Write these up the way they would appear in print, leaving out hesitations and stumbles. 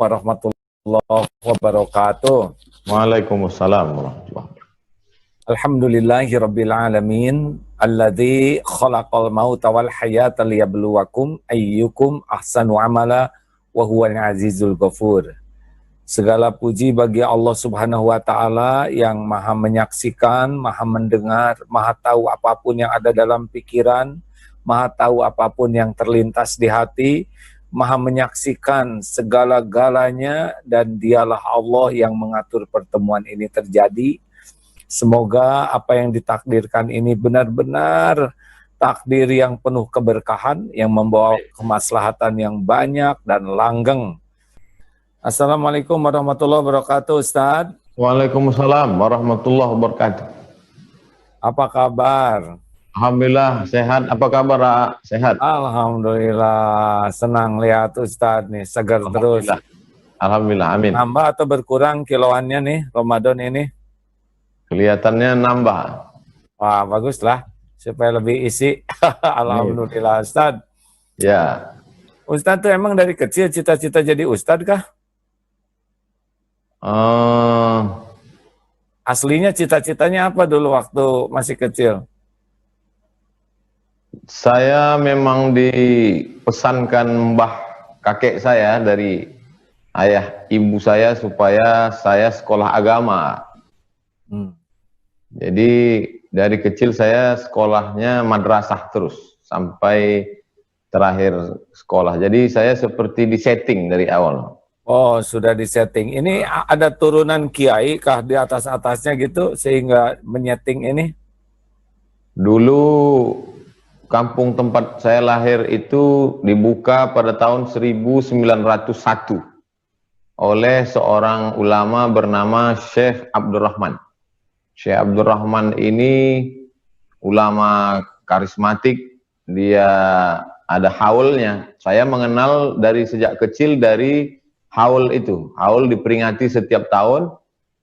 warahmatullahi wabarakatuh. Waalaikumsalam warahmatullahi wabarakatuh. Alhamdulillahi rabbil alamin alladzi khalaqal mauta wal hayata liyabluwakum ayyukum ahsanu amala wa huwal azizul ghafur. Segala puji bagi Allah Subhanahu wa taala yang Maha menyaksikan, Maha mendengar, Maha tahu apapun yang ada dalam pikiran, Maha tahu apapun yang terlintas di hati, Maha menyaksikan segala-galanya, dan dialah Allah yang mengatur pertemuan ini terjadi. Semoga apa yang ditakdirkan ini benar-benar takdir yang penuh keberkahan, yang membawa kemaslahatan yang banyak dan langgeng. Assalamualaikum warahmatullahi wabarakatuh, Ustaz. Waalaikumsalam warahmatullahi wabarakatuh. Apa kabar? Alhamdulillah sehat. Apa kabar, Ra? Sehat? Alhamdulillah, senang lihat Ustaz nih, segar terus. Alhamdulillah, amin. Nambah atau berkurang kiloannya nih Ramadan ini? Kelihatannya nambah. Wah, baguslah, supaya lebih isi. Alhamdulillah, Ustaz. Ya. Ustaz tuh emang dari kecil cita-cita jadi Ustaz kah? Aslinya cita-citanya apa dulu waktu masih kecil? Saya memang dipesankan mbah kakek saya dari ayah ibu saya supaya saya sekolah agama. Jadi dari kecil saya sekolahnya madrasah terus sampai terakhir sekolah. Jadi saya seperti disetting dari awal. Oh, sudah disetting. Ini ada turunan kiai kah di atas-atasnya gitu sehingga menyeting ini? Dulu kampung tempat saya lahir itu dibuka pada tahun 1901 oleh seorang ulama bernama Syekh Abdurrahman. Syekh Abdurrahman ini ulama karismatik, dia ada haulnya. Saya mengenal dari sejak kecil dari haul itu. Haul diperingati setiap tahun.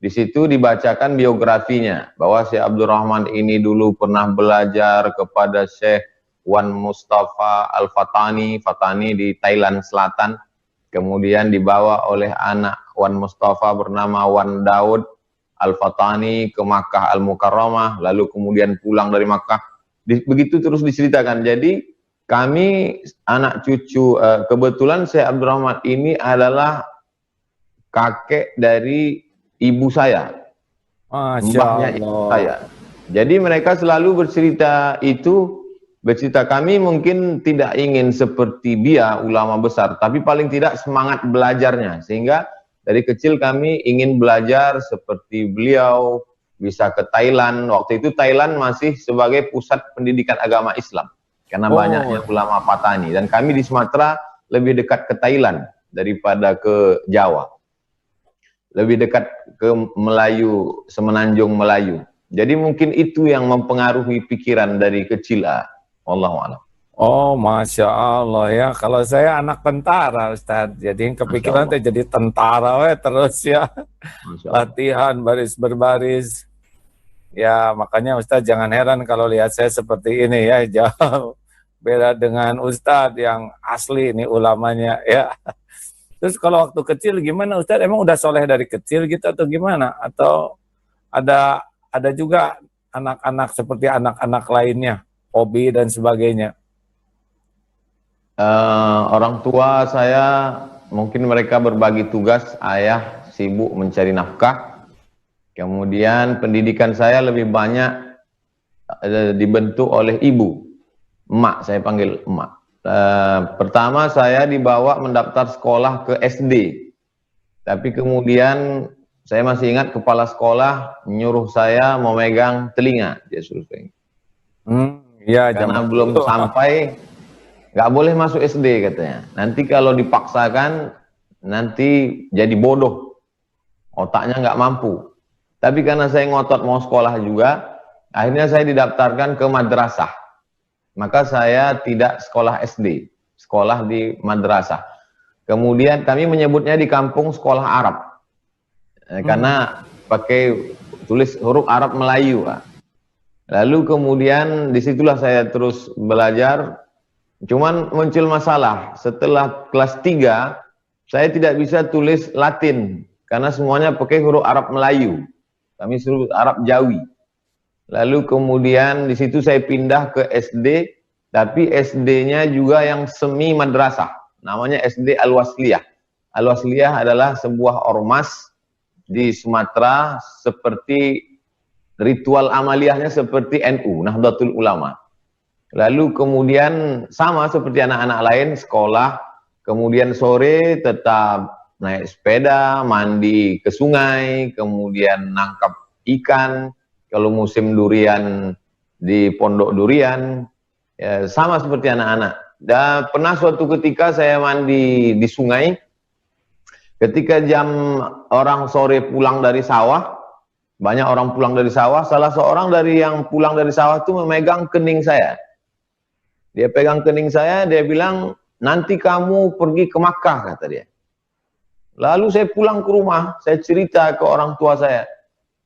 Di situ dibacakan biografinya bahwa Syekh Abdurrahman ini dulu pernah belajar kepada Syekh Wan Mustafa Al-Fatani, Fatani di Thailand Selatan. Kemudian dibawa oleh anak Wan Mustafa bernama Wan Daud Al-Fatani ke Makkah Al-Mukarramah, lalu kemudian pulang dari Makkah. Begitu terus diceritakan. Jadi kami anak cucu, kebetulan Syekh Abdurrahman ini adalah kakek dari ibu saya, mbahnya ibu saya. Jadi mereka selalu bercerita itu, bercerita kami mungkin tidak ingin seperti dia ulama besar, tapi paling tidak semangat belajarnya, sehingga dari kecil kami ingin belajar seperti beliau, bisa ke Thailand. Waktu itu Thailand masih sebagai pusat pendidikan agama Islam, karena banyaknya ulama Patani. Dan kami di Sumatera lebih dekat ke Thailand daripada ke Jawa. Lebih dekat ke Melayu, Semenanjung Melayu. Jadi mungkin itu yang mempengaruhi pikiran dari kecil. Wallahualam. Oh, Masya Allah ya. Kalau saya anak tentara, Ustaz. Jadi kepikiran teh jadi tentara terus ya. Latihan baris berbaris. Ya, makanya Ustaz jangan heran kalau lihat saya seperti ini ya. Jauh beda dengan Ustaz yang asli ini ulamanya ya. Terus kalau waktu kecil gimana Ustaz? Emang udah soleh dari kecil gitu atau gimana? Atau ada juga anak-anak seperti anak-anak lainnya, hobi dan sebagainya? Orang tua saya mungkin mereka berbagi tugas, ayah sibuk mencari nafkah, kemudian pendidikan saya lebih banyak dibentuk oleh ibu, emak, saya panggil emak. Pertama saya dibawa mendaftar sekolah ke SD, tapi kemudian saya masih ingat kepala sekolah nyuruh saya memegang telinga, dia suruh saya. Ya, karena belum sampai, nggak boleh masuk SD katanya. Nanti kalau dipaksakan, nanti jadi bodoh, otaknya nggak mampu. Tapi karena saya ngotot mau sekolah juga, akhirnya saya didaftarkan ke madrasah. Maka saya tidak sekolah SD, sekolah di madrasah. Kemudian kami menyebutnya di kampung sekolah Arab, karena pakai tulis huruf Arab Melayu. Lalu kemudian disitulah saya terus belajar. Cuman muncul masalah setelah kelas 3, Saya tidak bisa tulis Latin karena semuanya pakai huruf Arab Melayu. Kami huruf Arab Jawi. Lalu kemudian di situ saya pindah ke SD, tapi SD-nya juga yang semi madrasah. Namanya SD Al-Wasliyah. Al-Wasliyah adalah sebuah ormas di Sumatera, seperti ritual amaliyahnya seperti NU, Nahdlatul Ulama. Lalu kemudian sama seperti anak-anak lain, sekolah, kemudian sore tetap naik sepeda, mandi ke sungai, kemudian nangkap ikan, kalau musim durian di pondok durian, ya, sama seperti anak-anak. Dan pernah suatu ketika saya mandi di sungai, ketika jam orang sore pulang dari sawah, banyak orang pulang dari sawah, salah seorang dari yang pulang dari sawah itu memegang kening saya. Dia pegang kening saya, dia bilang, nanti kamu pergi ke Makkah, kata dia. Lalu saya pulang ke rumah, saya cerita ke orang tua saya.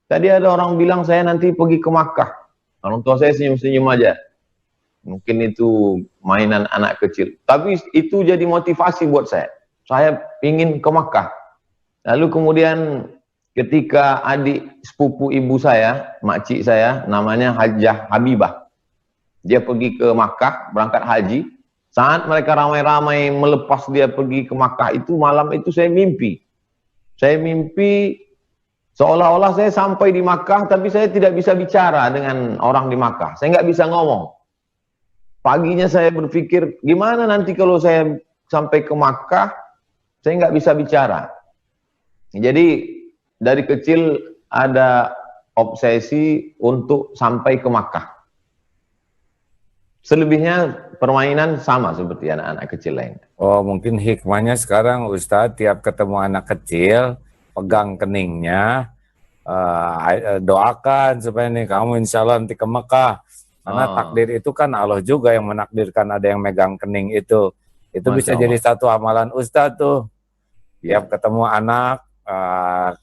Tadi ada orang bilang saya nanti pergi ke Makkah. Orang tua saya senyum-senyum aja. Mungkin itu mainan anak kecil. Tapi itu jadi motivasi buat saya. Saya ingin ke Makkah. Lalu kemudian ketika adik sepupu ibu saya, makcik saya, namanya Hajjah Habibah. Dia pergi ke Makkah, berangkat haji. Saat mereka ramai-ramai melepas dia pergi ke Makkah itu, malam itu saya mimpi. Saya mimpi seolah-olah saya sampai di Makkah, tapi saya tidak bisa bicara dengan orang di Makkah. Saya nggak bisa ngomong. Paginya saya berpikir, gimana nanti kalau saya sampai ke Makkah, saya nggak bisa bicara. Jadi dari kecil ada obsesi untuk sampai ke Makkah. Selebihnya permainan sama seperti anak-anak kecil lain. Oh, mungkin hikmahnya sekarang Ustadz tiap ketemu anak kecil, pegang keningnya, doakan supaya nih kamu insya Allah nanti ke Mekah. Karena takdir itu kan Allah juga yang menakdirkan ada yang megang kening itu. Itu Masya bisa Allah. jadi satu amalan Ustadz tuh. Tiap ketemu anak,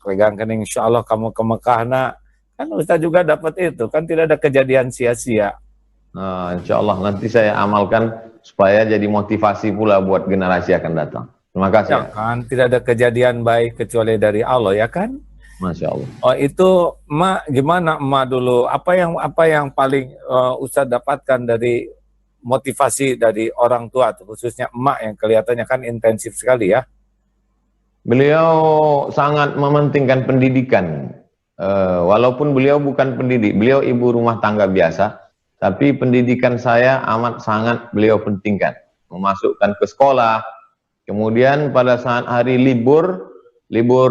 pegang kening, insya Allah kamu ke Mekah nak. Kan Ustadz juga dapat itu, kan tidak ada kejadian sia-sia. Insya Allah nanti saya amalkan supaya jadi motivasi pula buat generasi akan datang. Terima kasih. Ya kan, tidak ada kejadian baik kecuali dari Allah, ya kan? Masya Allah. Oh itu, emak gimana emak dulu? Apa yang paling Ustadz dapatkan dari motivasi dari orang tua, khususnya emak yang kelihatannya kan intensif sekali ya? Beliau sangat mementingkan pendidikan. Walaupun beliau bukan pendidik, beliau ibu rumah tangga biasa, tapi pendidikan saya amat sangat beliau pentingkan. Memasukkan ke sekolah, kemudian pada saat hari libur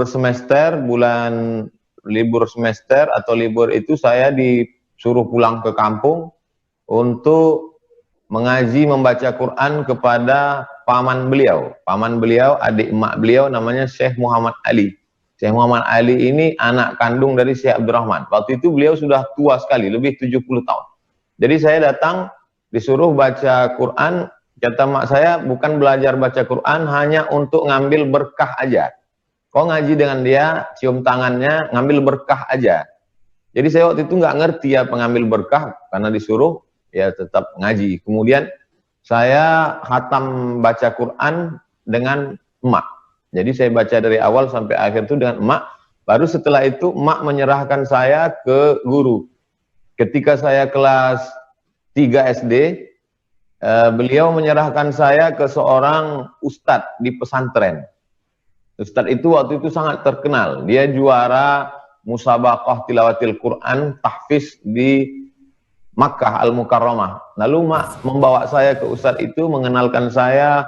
semester, libur semester atau libur itu saya disuruh pulang ke kampung untuk mengaji membaca Quran kepada paman beliau. Paman beliau, adik emak beliau namanya Syekh Muhammad Ali. Syekh Muhammad Ali ini anak kandung dari Syekh Abdurrahman. Waktu itu beliau sudah tua sekali, lebih 70 tahun. Jadi saya datang disuruh baca Quran, kata mak saya bukan belajar baca Quran hanya untuk ngambil berkah aja. Kau ngaji dengan dia, cium tangannya, ngambil berkah aja. Jadi saya waktu itu nggak ngerti ya pengambil berkah, karena disuruh ya tetap ngaji. Kemudian saya khatam baca Quran dengan emak. Jadi saya baca dari awal sampai akhir itu dengan emak. Baru setelah itu emak menyerahkan saya ke guru. Ketika saya kelas 3 SD, beliau menyerahkan saya ke seorang ustadz di pesantren. Ustadz itu waktu itu sangat terkenal. Dia juara musabaqah tilawatil Quran tahfiz di Makkah Al-Mukarramah. Lalu mak membawa saya ke ustadz itu, mengenalkan saya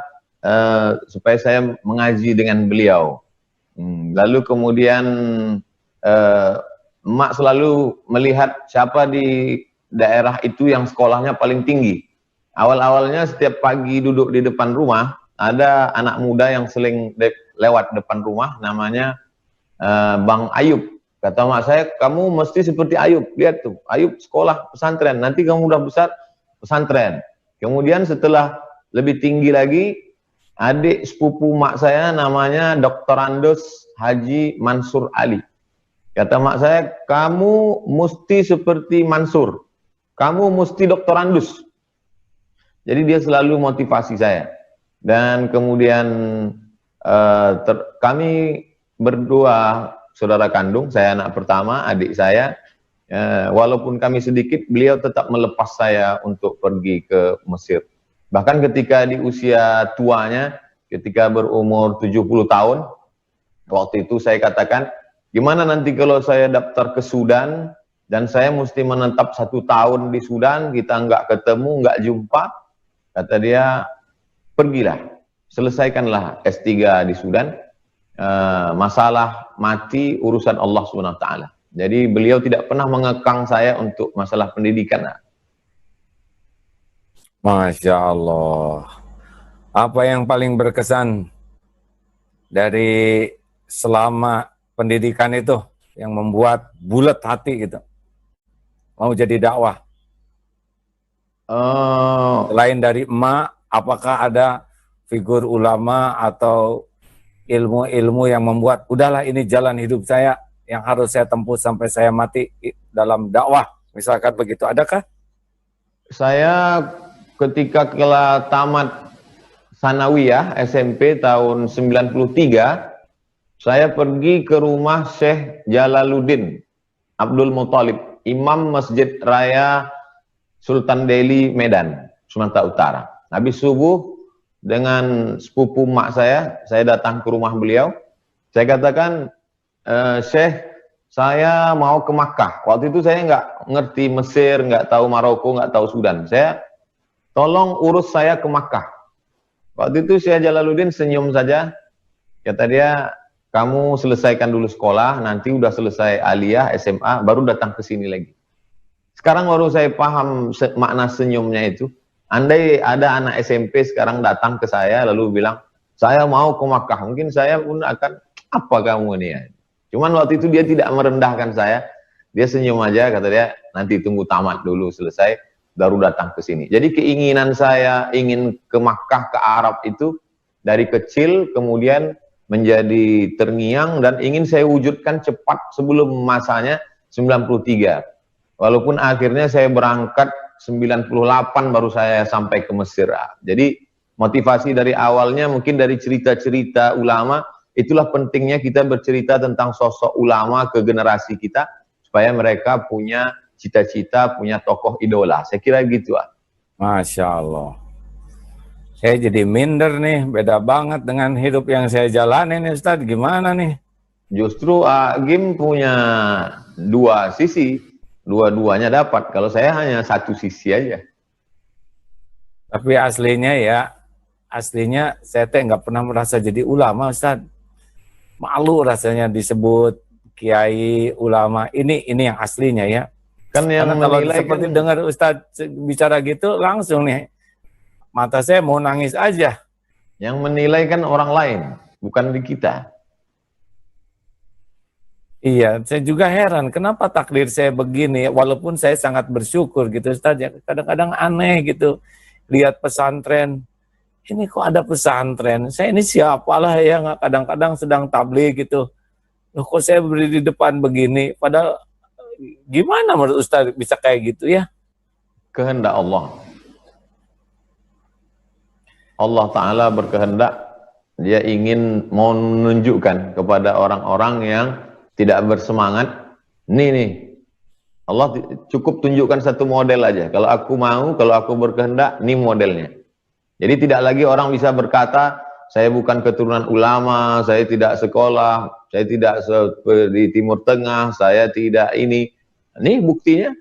supaya saya mengaji dengan beliau. Lalu kemudian emak selalu melihat siapa di daerah itu yang sekolahnya paling tinggi. Awal-awalnya setiap pagi duduk di depan rumah, ada anak muda yang sering lewat depan rumah, namanya Bang Ayub. Kata mak saya, kamu mesti seperti Ayub. Lihat tuh, Ayub sekolah pesantren, nanti kamu udah besar pesantren. Kemudian setelah lebih tinggi lagi, adik sepupu mak saya namanya Dr. Andos Haji Mansur Ali. Kata mak saya, kamu mesti seperti Mansur. Kamu mesti Dr. Andus. Jadi dia selalu motivasi saya. Dan kemudian Kami berdua saudara kandung, saya anak pertama, adik saya, walaupun kami sedikit, beliau tetap melepas saya untuk pergi ke Mesir. Bahkan ketika di usia tuanya, ketika berumur 70 tahun, waktu itu saya katakan, gimana nanti kalau saya daftar ke Sudan, dan saya mesti menetap 1 tahun di Sudan, kita nggak ketemu, nggak jumpa. Kata dia, pergilah, selesaikanlah S3 di Sudan, masalah mati urusan Allah SWT. Jadi beliau tidak pernah mengekang saya untuk masalah pendidikan. Masya Allah. Apa yang paling berkesan dari selama pendidikan itu yang membuat bulat hati gitu, mau jadi dakwah? Selain dari emak, apakah ada figur ulama atau ilmu-ilmu yang membuat, udahlah ini jalan hidup saya yang harus saya tempuh sampai saya mati dalam dakwah, misalkan begitu, adakah? Saya ketika tamat Sanawiyah SMP tahun 93, saya pergi ke rumah Syekh Jalaluddin Abdul Muthalib, Imam Masjid Raya Sultan Delhi Medan, Sumatera Utara. Habis subuh dengan sepupu mak saya datang ke rumah beliau. Saya katakan, Syekh, saya mau ke Makkah. Waktu itu saya nggak ngerti Mesir, nggak tahu Maroko, nggak tahu Sudan. Saya, tolong urus saya ke Makkah. Waktu itu Syekh Jalaluddin senyum saja. Kata dia, kamu selesaikan dulu sekolah, nanti udah selesai aliyah, SMA, baru datang ke sini lagi. Sekarang baru saya paham makna senyumnya itu. Andai ada anak SMP sekarang datang ke saya lalu bilang, saya mau ke Makkah, mungkin saya pun akan, apa kamu ini ya? Cuman waktu itu dia tidak merendahkan saya, dia senyum aja, kata dia, nanti tunggu tamat dulu selesai, baru datang ke sini. Jadi keinginan saya ingin ke Makkah, ke Arab itu dari kecil, kemudian menjadi terngiang dan ingin saya wujudkan cepat sebelum masanya 93. Walaupun akhirnya saya berangkat 98 baru saya sampai ke Mesir. Jadi motivasi dari awalnya mungkin dari cerita-cerita ulama, itulah pentingnya kita bercerita tentang sosok ulama ke generasi kita, supaya mereka punya cita-cita, punya tokoh idola. Saya kira gitu. Masya Allah. Saya jadi minder nih, beda banget dengan hidup yang saya jalani nih Ustadz, gimana nih? Justru Agim punya dua sisi, dua-duanya dapat. Kalau saya hanya satu sisi aja. Tapi aslinya saya teh nggak pernah merasa jadi ulama Ustadz. Malu rasanya disebut kiai ulama. Ini yang aslinya ya. Kan yang karena kalau menilai seperti kan, dengar Ustadz bicara gitu langsung nih mata saya mau nangis aja. Yang menilai kan orang lain, bukan di kita. Iya, saya juga heran kenapa takdir saya begini, walaupun saya sangat bersyukur gitu Ustaz, ya kadang-kadang aneh gitu, lihat pesantren, ini kok ada pesantren, saya ini siapalah yang kadang-kadang sedang tabligh gitu, loh kok saya berdiri di depan begini, padahal gimana menurut Ustaz bisa kayak gitu ya? Kehendak Allah. Allah Ta'ala berkehendak, dia ingin menunjukkan kepada orang-orang yang tidak bersemangat, nih, Allah cukup tunjukkan satu model aja. Kalau aku mau, kalau aku berkehendak, ini modelnya. Jadi tidak lagi orang bisa berkata, saya bukan keturunan ulama, saya tidak sekolah, saya tidak di Timur Tengah, saya tidak ini. Ini buktinya.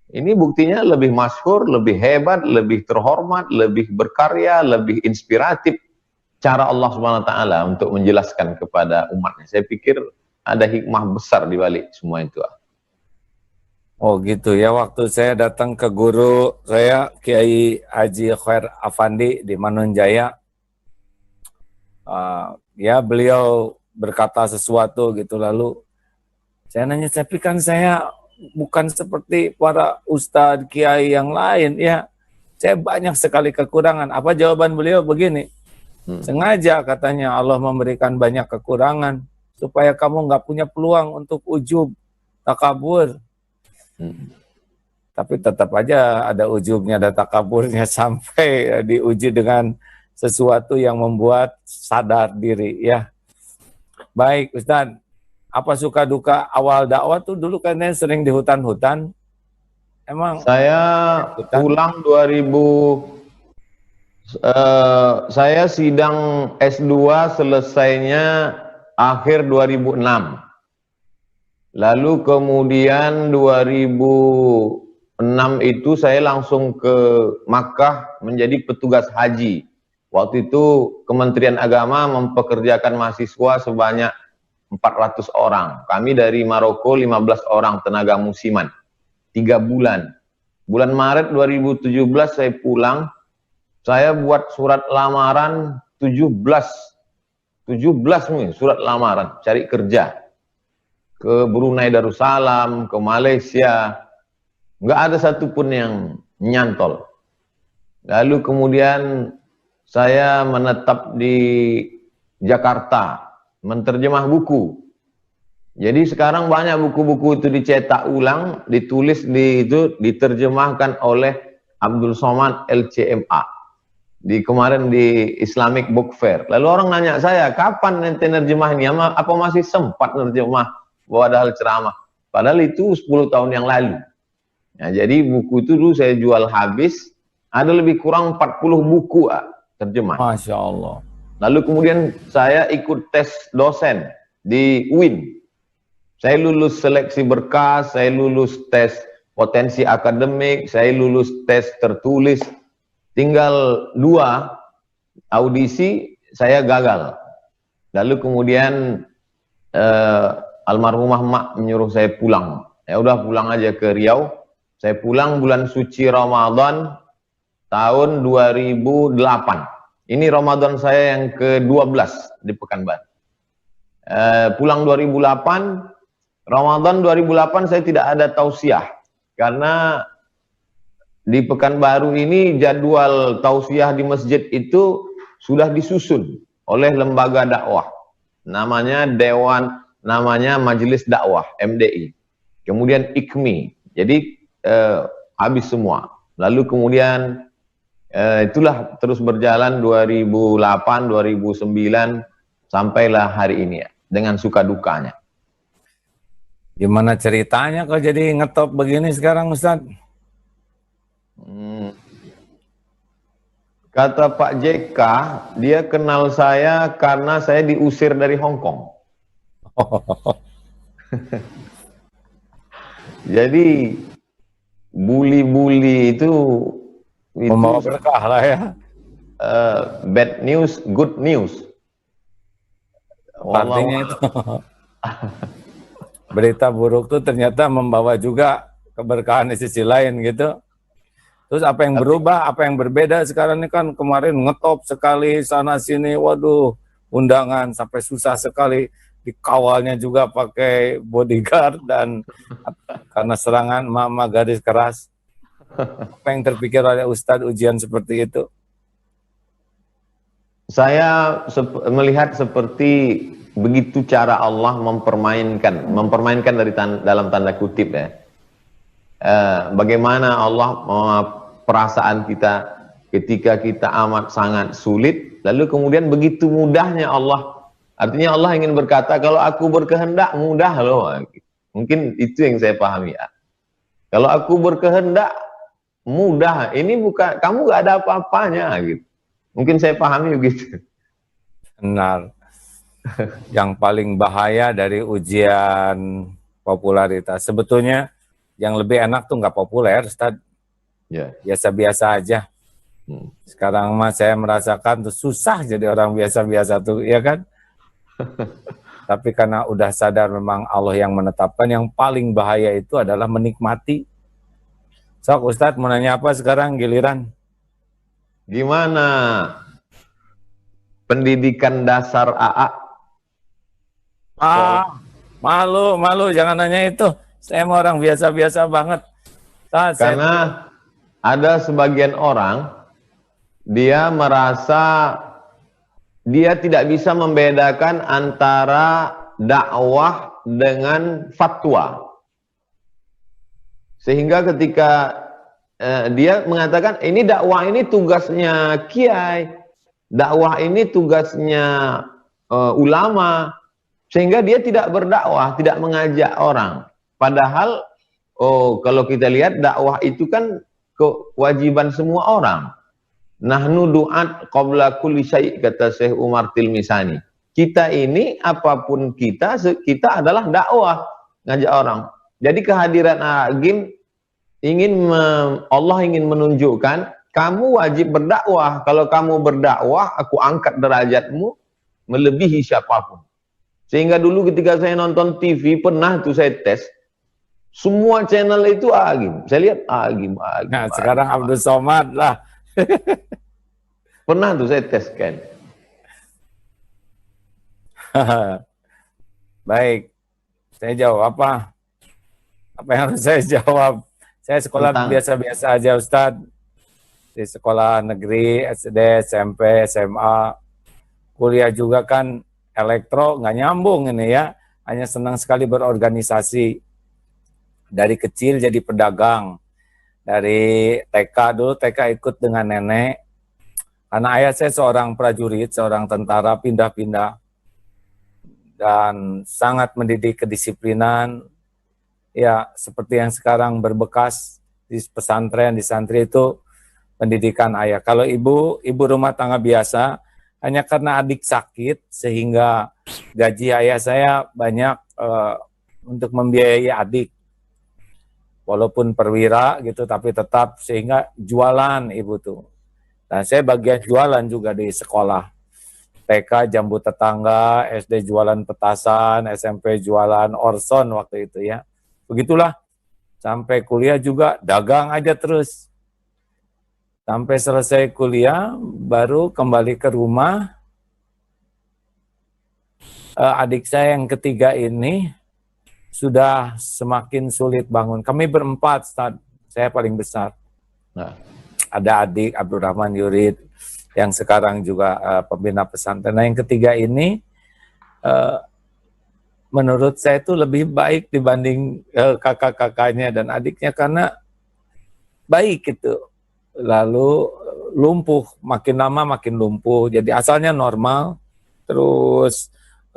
Ini buktinya lebih masyhur, lebih hebat, lebih terhormat, lebih berkarya, lebih inspiratif cara Allah SWT untuk menjelaskan kepada umatnya. Saya pikir ada hikmah besar di balik semua itu. Oh gitu ya, waktu saya datang ke guru saya Kiai Haji Khair Afandi di Manunjaya, ya beliau berkata sesuatu gitu, lalu saya nanya, tapi kan saya bukan seperti para ustadz kiai yang lain ya, saya banyak sekali kekurangan. Apa jawaban beliau? Begini, sengaja katanya Allah memberikan banyak kekurangan supaya kamu nggak punya peluang untuk ujub, takabur. Tapi tetap aja ada ujubnya, ada takaburnya, sampai diuji dengan sesuatu yang membuat sadar diri ya. Baik Ustadz, apa suka duka awal dakwah tuh dulu kayaknya sering di hutan-hutan. Emang Saya hutan? pulang 2000, saya sidang S2 selesainya akhir 2006. Lalu kemudian 2006 itu saya langsung ke Makkah menjadi petugas haji. Waktu itu Kementerian Agama mempekerjakan mahasiswa sebanyak 400 orang. Kami dari Maroko 15 orang tenaga musiman. 3 bulan. Bulan Maret 2017 saya pulang. Saya buat surat lamaran 17 nih, surat lamaran cari kerja. Ke Brunei Darussalam, ke Malaysia, nggak ada satupun yang nyantol. Lalu kemudian saya menetap di Jakarta, menterjemah buku. Jadi sekarang banyak buku-buku itu dicetak ulang, ditulis diterjemahkan oleh Abdul Somad LCMA. Kemarin di Islamic Book Fair. Lalu orang nanya saya, kapan nanti nerjemah ini? Apa masih sempat nerjemah? Padahal ceramah. Padahal itu 10 tahun yang lalu. Nah, jadi buku itu dulu saya jual habis. Ada lebih kurang 40 buku terjemah. Masya Allah. Lalu kemudian saya ikut tes dosen di UIN. Saya lulus seleksi berkas, saya lulus tes potensi akademik, saya lulus tes tertulis. Tinggal 2 audisi, saya gagal. Lalu kemudian almarhumah mak menyuruh saya pulang. Ya udah pulang aja ke Riau. Saya pulang bulan suci Ramadan tahun 2008. Ini Ramadan saya yang ke-12 di Pekanbaru. Pulang 2008, Ramadan 2008 saya tidak ada tausiah. Karena di Pekanbaru ini jadwal tausiah di masjid itu sudah disusun oleh lembaga dakwah. Namanya Majelis Dakwah MDI, kemudian IKMI, jadi habis semua. Lalu kemudian itulah terus berjalan 2008, 2009 sampailah hari ini ya, dengan suka dukanya. Gimana ceritanya kok jadi ngetop begini sekarang Ustaz? Kata Pak JK, dia kenal saya karena saya diusir dari Hong Kong. Jadi bully-bully itu Membawa berkah lah ya. Bad news, good news. Artinya itu berita buruk tuh ternyata membawa juga keberkahan di sisi lain gitu. Terus apa yang berubah, apa yang berbeda sekarang ini kan kemarin ngetop sekali sana sini, waduh undangan sampai susah sekali. Dikawalnya juga pakai bodyguard dan karena serangan mama garis keras. Apa yang terpikir oleh Ustadz ujian seperti itu? Saya melihat seperti begitu cara Allah mempermainkan dari dalam tanda kutip ya. Bagaimana Allah perasaan kita ketika kita amat sangat sulit, lalu kemudian begitu mudahnya Allah. Artinya Allah ingin berkata, kalau aku berkehendak mudah loh. Mungkin itu yang saya pahami ya. Kalau aku berkehendak mudah, ini bukan, kamu gak ada apa-apanya gitu. Mungkin saya pahami begitu. Benar. Yang paling bahaya dari ujian popularitas, sebetulnya yang lebih enak tuh nggak populer, Ustaz. Ya. Biasa-biasa aja. Sekarang mah saya merasakan tuh susah jadi orang biasa-biasa tuh, ya kan? Tapi karena udah sadar memang Allah yang menetapkan, yang paling bahaya itu adalah menikmati. Sok Ustadz mau nanya apa sekarang giliran? Gimana pendidikan dasar AA? Malu jangan nanya itu. Saya mau orang biasa-biasa banget. Karena ada sebagian orang dia merasa dia tidak bisa membedakan antara dakwah dengan fatwa. Sehingga ketika dia mengatakan ini dakwah ini tugasnya kiai, dakwah ini tugasnya ulama, sehingga dia tidak berdakwah, tidak mengajak orang. Padahal kalau kita lihat dakwah itu kan kewajiban semua orang. Nahnu du'at qabla kulli syai', kata Syekh Umar Tilmisani. Kita ini apapun kita adalah dakwah, ngajak orang. Jadi kehadiran Agim Allah ingin menunjukkan kamu wajib berdakwah. Kalau kamu berdakwah, aku angkat derajatmu melebihi siapapun. Sehingga dulu ketika saya nonton TV, pernah tuh saya tes, semua channel itu Agim. Saya lihat Agim. Nah, sekarang Abdul Somad lah. Pernah tuh saya tes kan. Baik, saya jawab apa? Apa yang harus saya jawab? Saya sekolah biasa-biasa aja, Ustadz. Di sekolah negeri, SD, SMP, SMA. Kuliah juga kan elektro, nggak nyambung ini ya. Hanya senang sekali berorganisasi. Dari kecil jadi pedagang. Dari TK dulu, TK ikut dengan nenek. Karena ayah saya seorang prajurit, seorang tentara, pindah-pindah. Dan sangat mendidik kedisiplinan. Ya, seperti yang sekarang berbekas di pesantren, di santri itu pendidikan ayah. Kalau ibu rumah tangga biasa, hanya karena adik sakit, sehingga gaji ayah saya banyak untuk membiayai adik. Walaupun perwira gitu, tapi tetap sehingga jualan ibu tuh. Dan saya bagian jualan juga di sekolah. TK jambu tetangga, SD jualan petasan, SMP jualan orson waktu itu ya. Begitulah, sampai kuliah juga dagang aja terus. Sampai selesai kuliah, baru kembali ke rumah. Adik saya yang ketiga ini sudah semakin sulit bangun. Kami berempat, saya paling besar. Nah, ada adik Abdurrahman Yurid, yang sekarang juga pembina pesantren. Nah, yang ketiga ini, menurut saya itu lebih baik dibanding kakak-kakaknya dan adiknya karena baik gitu. Lalu lumpuh, makin lama makin lumpuh. Jadi asalnya normal, terus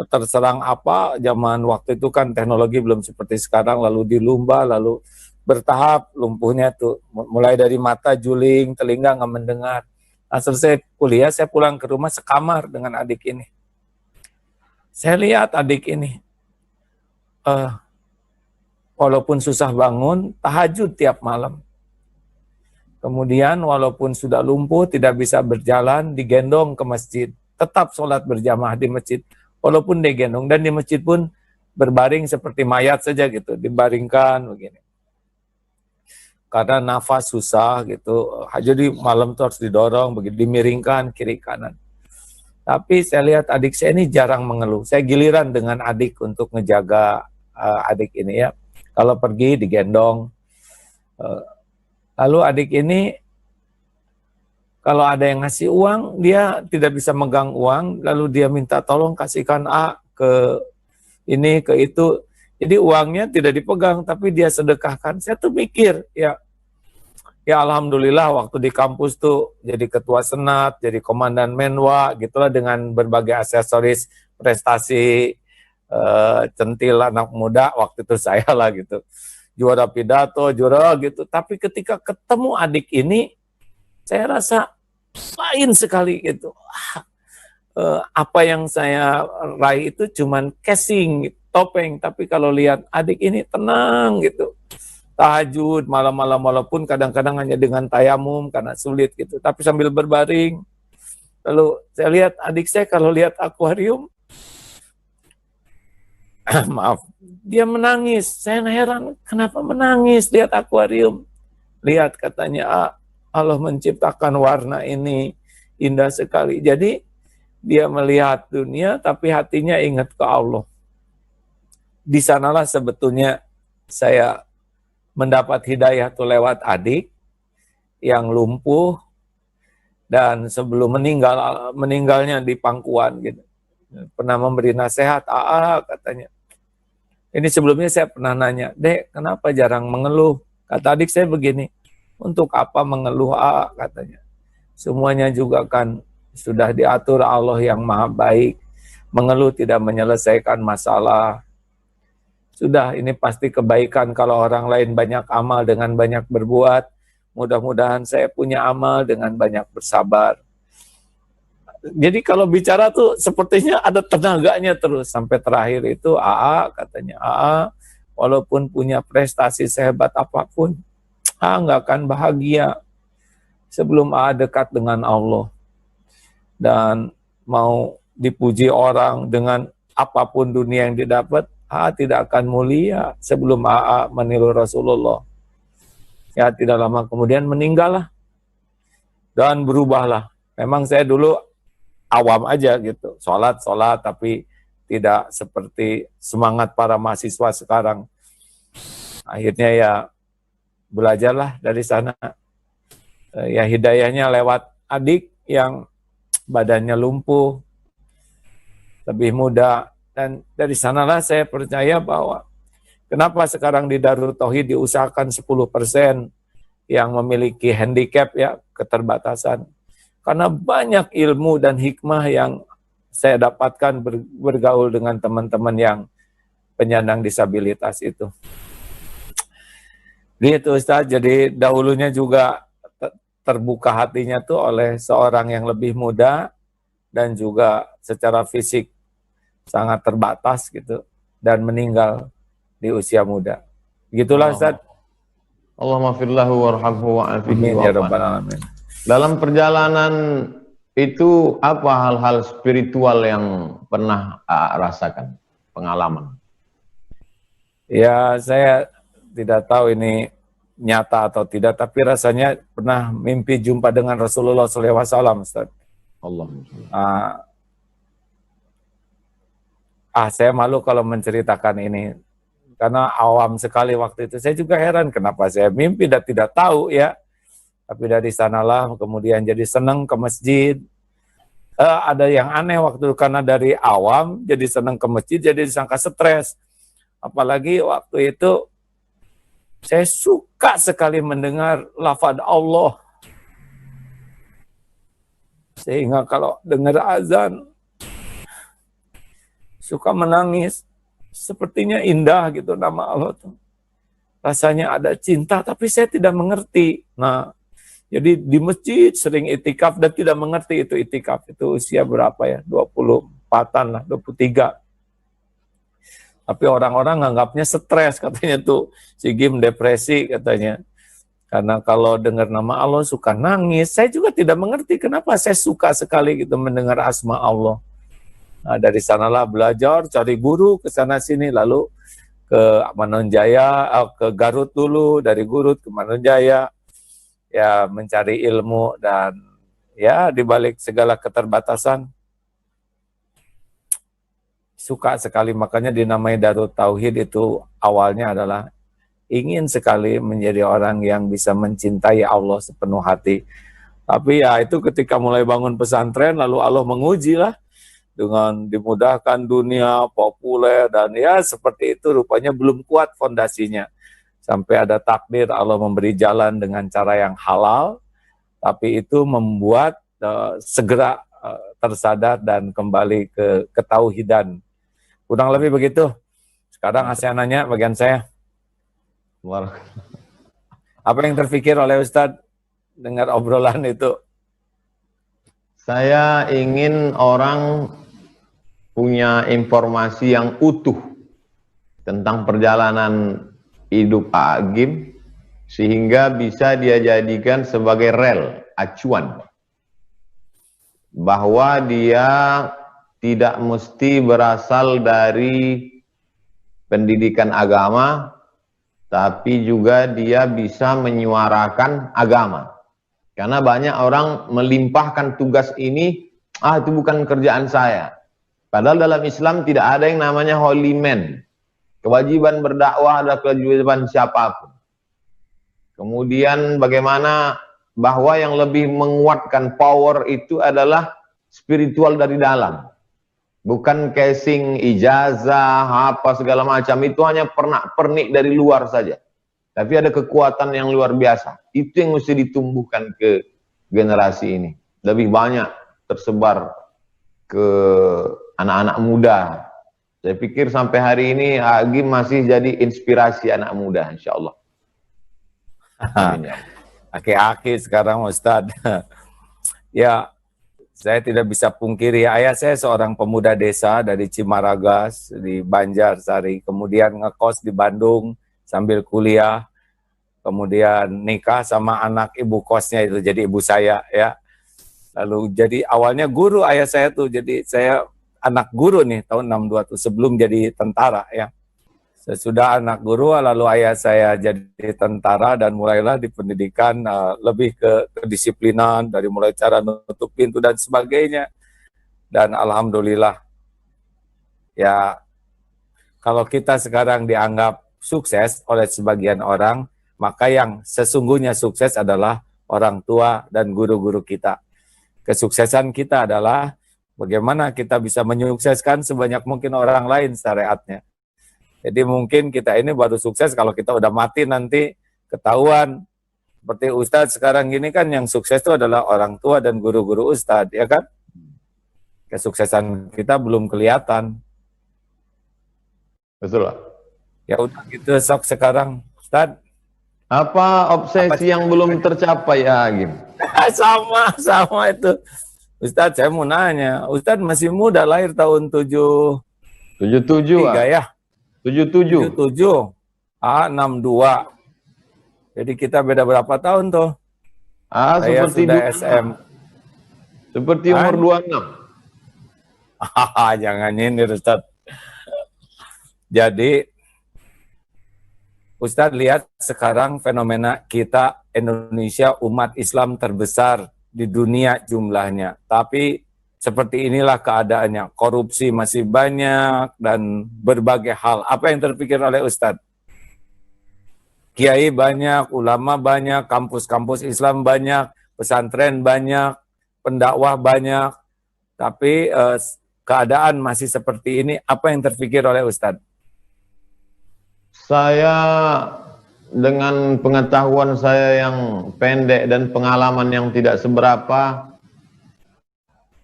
terserang apa, zaman waktu itu kan teknologi belum seperti sekarang, lalu dilumba, lalu bertahap lumpuhnya tuh. Mulai dari mata juling, telinga nggak mendengar. Nah, selesai kuliah, saya pulang ke rumah sekamar dengan adik ini. Saya lihat adik ini, walaupun susah bangun, tahajud tiap malam. Kemudian walaupun sudah lumpuh, tidak bisa berjalan, digendong ke masjid. Tetap sholat berjamaah di masjid, walaupun digendong. Dan di masjid pun berbaring seperti mayat saja gitu, dibaringkan begini. Karena nafas susah gitu, jadi malam itu harus didorong, begitu dimiringkan kiri kanan. Tapi saya lihat adik saya ini jarang mengeluh. Saya giliran dengan adik untuk ngejaga adik ini ya. Kalau pergi digendong. Lalu adik ini kalau ada yang ngasih uang, dia tidak bisa megang uang, lalu dia minta tolong kasihkan A ke ini, ke itu. Jadi uangnya tidak dipegang, tapi dia sedekahkan. Saya tuh mikir, ya alhamdulillah waktu di kampus tuh jadi ketua senat, jadi komandan menwa, gitulah dengan berbagai aksesoris prestasi centil anak muda waktu itu saya lah gitu. Juara pidato, juara gitu. Tapi ketika ketemu adik ini, saya rasa lain sekali gitu. Apa yang saya raih itu cuman casing, topeng. Tapi kalau lihat adik ini tenang gitu. Tahajud malam-malam, walaupun kadang-kadang hanya dengan tayamum karena sulit gitu. Tapi sambil berbaring. Lalu saya lihat adik saya kalau lihat akuarium, maaf, dia menangis. Saya heran, kenapa menangis lihat akuarium? Lihat katanya, Allah menciptakan warna ini indah sekali. Jadi dia melihat dunia, tapi hatinya ingat ke Allah. Di sanalah sebetulnya saya mendapat hidayah tuh lewat adik yang lumpuh dan sebelum meninggalnya di pangkuan gitu. Pernah memberi nasihat, katanya. Ini sebelumnya saya pernah nanya, Dek, kenapa jarang mengeluh? Kata adik saya begini, untuk apa mengeluh, katanya. Semuanya juga kan Sudah diatur Allah yang maha baik. Mengeluh tidak menyelesaikan masalah. Sudah, ini pasti kebaikan kalau orang lain banyak amal dengan banyak berbuat. Mudah-mudahan saya punya amal dengan banyak bersabar. Jadi kalau bicara tuh sepertinya ada tenaganya terus. Sampai terakhir itu katanya walaupun punya prestasi sehebat apapun, nggak akan bahagia sebelum dekat dengan Allah. Dan mau dipuji orang dengan apapun dunia yang didapat, tidak akan mulia sebelum meniru Rasulullah. Ya, tidak lama kemudian meninggallah dan berubahlah. Memang saya dulu awam aja gitu, sholat tapi tidak seperti semangat para mahasiswa sekarang. Akhirnya ya belajarlah dari sana. Ya hidayahnya lewat adik yang badannya lumpuh, lebih muda, dan dari sanalah saya percaya bahwa kenapa sekarang di Darul Tauhid diusahakan 10% yang memiliki handicap, ya, keterbatasan. Karena banyak ilmu dan hikmah yang saya dapatkan bergaul dengan teman-teman yang penyandang disabilitas itu. Gitu Ustaz, jadi dahulunya juga terbuka hatinya tuh oleh seorang yang lebih muda dan juga secara fisik sangat terbatas gitu, dan meninggal di usia muda. Gitulah Ustaz. Allahumma firlahu warhamhu wa'afihi Amin ya rabbal alamin. Dalam perjalanan itu apa hal-hal spiritual yang pernah rasakan, pengalaman? Ya, saya tidak tahu ini nyata atau tidak, tapi rasanya pernah mimpi jumpa dengan Rasulullah SAW, Ustaz. Saya malu kalau menceritakan ini, karena awam sekali waktu itu. Saya juga heran kenapa saya mimpi dan tidak tahu, ya. Tapi dari sanalah kemudian jadi senang ke masjid. Ada yang aneh waktu itu, karena dari awam jadi senang ke masjid, jadi disangka stres. Apalagi waktu itu saya suka sekali mendengar lafaz Allah. Sehingga kalau dengar azan, suka menangis. Sepertinya indah gitu nama Allah tuh. Rasanya ada cinta, tapi saya tidak mengerti. Nah, jadi di masjid sering itikaf dan tidak mengerti itu itikaf. Itu usia berapa ya? 24-an lah, 23. Tapi orang-orang nganggapnya stres katanya tuh. Si Gim depresi katanya. Karena kalau dengar nama Allah suka nangis. Saya juga tidak mengerti kenapa saya suka sekali gitu mendengar asma Allah. Nah, dari sanalah belajar, cari guru ke sana sini, lalu ke Manonjaya, ke Garut dulu, dari Garut ke Manonjaya. Ya, mencari ilmu, dan ya dibalik segala keterbatasan suka sekali. Makanya dinamai Darul Tauhid itu awalnya adalah ingin sekali menjadi orang yang bisa mencintai Allah sepenuh hati. Tapi ya itu ketika mulai bangun pesantren, lalu Allah menguji lah dengan dimudahkan dunia, populer, dan ya seperti itu, rupanya belum kuat fondasinya. Sampai ada takdir Allah memberi jalan dengan cara yang halal, tapi itu membuat segera tersadar dan kembali ke ketauhidan. Kurang lebih begitu. Sekarang saya nanya bagian saya. Apa yang terpikir oleh Ustadz dengar obrolan itu? Saya ingin orang punya informasi yang utuh tentang perjalanan hidup Agim, sehingga bisa dia jadikan sebagai rel, acuan, bahwa dia tidak mesti berasal dari pendidikan agama, tapi juga dia bisa menyuarakan agama. Karena banyak orang melimpahkan tugas ini, itu bukan kerjaan saya. Padahal dalam Islam tidak ada yang namanya holy man. Kewajiban berdakwah adalah kewajiban siapapun. Kemudian bagaimana bahwa yang lebih menguatkan power itu adalah spiritual dari dalam. Bukan casing, ijazah, apa segala macam. Itu hanya pernik dari luar saja. Tapi ada kekuatan yang luar biasa. Itu yang mesti ditumbuhkan ke generasi ini. Lebih banyak tersebar ke anak-anak muda. Saya pikir sampai hari ini Agim masih jadi inspirasi anak muda, insya Allah. Amin ya. Aki-aki sekarang Ustadz. Ya, saya tidak bisa pungkiri, ayah saya seorang pemuda desa dari Cimaragas di Banjarsari, kemudian ngekos di Bandung sambil kuliah, kemudian nikah sama anak ibu kosnya itu, jadi ibu saya ya. Lalu jadi awalnya guru ayah saya tuh, jadi saya anak guru nih tahun 62 tuh sebelum jadi tentara ya. Sesudah anak guru lalu ayah saya jadi tentara dan mulailah di pendidikan lebih ke kedisiplinan dari mulai cara nutup pintu dan sebagainya. Dan alhamdulillah ya, kalau kita sekarang dianggap sukses oleh sebagian orang, maka yang sesungguhnya sukses adalah orang tua dan guru-guru kita. Kesuksesan kita adalah bagaimana kita bisa menyukseskan sebanyak mungkin orang lain syariatnya. Jadi mungkin kita ini baru sukses kalau kita udah mati nanti ketahuan. Seperti Ustadz sekarang gini kan yang sukses itu adalah orang tua dan guru-guru Ustadz, ya kan? Kesuksesan kita belum kelihatan. Betul Pak. Ya udah gitu sok sekarang Ustadz. Apa obsesi yang belum tercapai ya Agim? Sama itu. Ustadz saya mau nanya, Ustadz masih muda, lahir tahun 77 ya? 77. 62. Jadi kita beda berapa tahun tuh? Saya Seperti sudah SM. Seperti umur 26. Jangan nyindir Ustadz. Jadi Ustadz lihat sekarang fenomena kita Indonesia umat Islam terbesar di dunia jumlahnya. Tapi seperti inilah keadaannya, korupsi masih banyak dan berbagai hal. Apa yang terpikir oleh Ustadz? Kiai banyak, ulama banyak, kampus-kampus Islam banyak, pesantren banyak, pendakwah banyak, tapi keadaan masih seperti ini. Apa yang terpikir oleh Ustadz? Saya dengan pengetahuan saya yang pendek dan pengalaman yang tidak seberapa,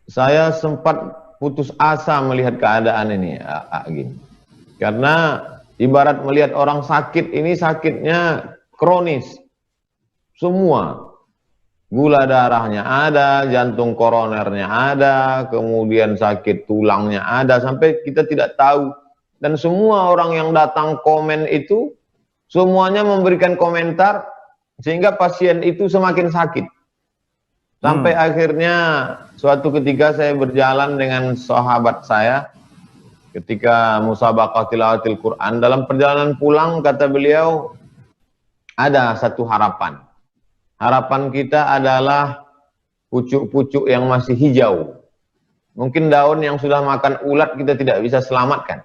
saya sempat putus asa melihat keadaan ini, Agim. Karena ibarat melihat orang sakit, ini sakitnya kronis. Semua. Gula darahnya ada, jantung koronernya ada, kemudian sakit tulangnya ada, sampai kita tidak tahu. Dan semua orang yang datang komen itu, semuanya memberikan komentar, sehingga pasien itu semakin sakit. Sampai akhirnya suatu ketika saya berjalan dengan sahabat saya ketika musabaqah tilawatil Quran. Dalam perjalanan pulang kata beliau, ada satu harapan. Harapan kita adalah pucuk-pucuk yang masih hijau. Mungkin daun yang sudah makan ulat kita tidak bisa selamatkan.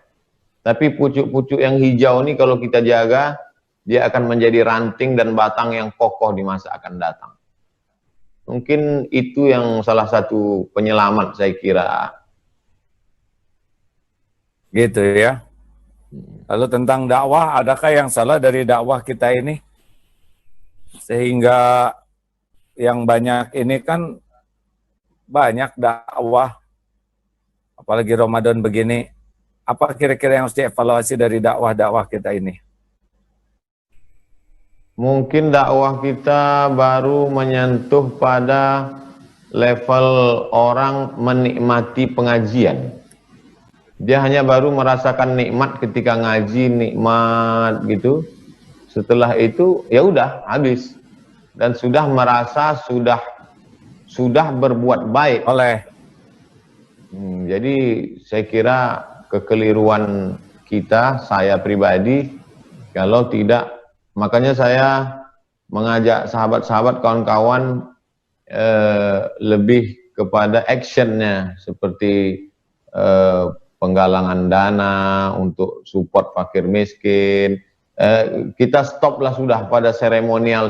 Tapi pucuk-pucuk yang hijau ini kalau kita jaga, dia akan menjadi ranting dan batang yang kokoh di masa akan datang. Mungkin itu yang salah satu penyelamat saya kira. Gitu ya. Lalu tentang dakwah, adakah yang salah dari dakwah kita ini? Sehingga yang banyak ini kan banyak dakwah, apalagi Ramadan begini. Apa kira-kira yang harus dievaluasi dari dakwah-dakwah kita ini? Mungkin dakwah kita baru menyentuh pada level orang menikmati pengajian. Dia hanya baru merasakan nikmat ketika ngaji, nikmat gitu. Setelah itu ya udah habis. Dan sudah merasa sudah berbuat baik. Jadi saya kira kekeliruan kita, saya pribadi, kalau tidak. Makanya saya mengajak sahabat-sahabat, kawan-kawan lebih kepada actionnya, seperti penggalangan dana untuk support fakir miskin. Kita stoplah sudah pada seremonial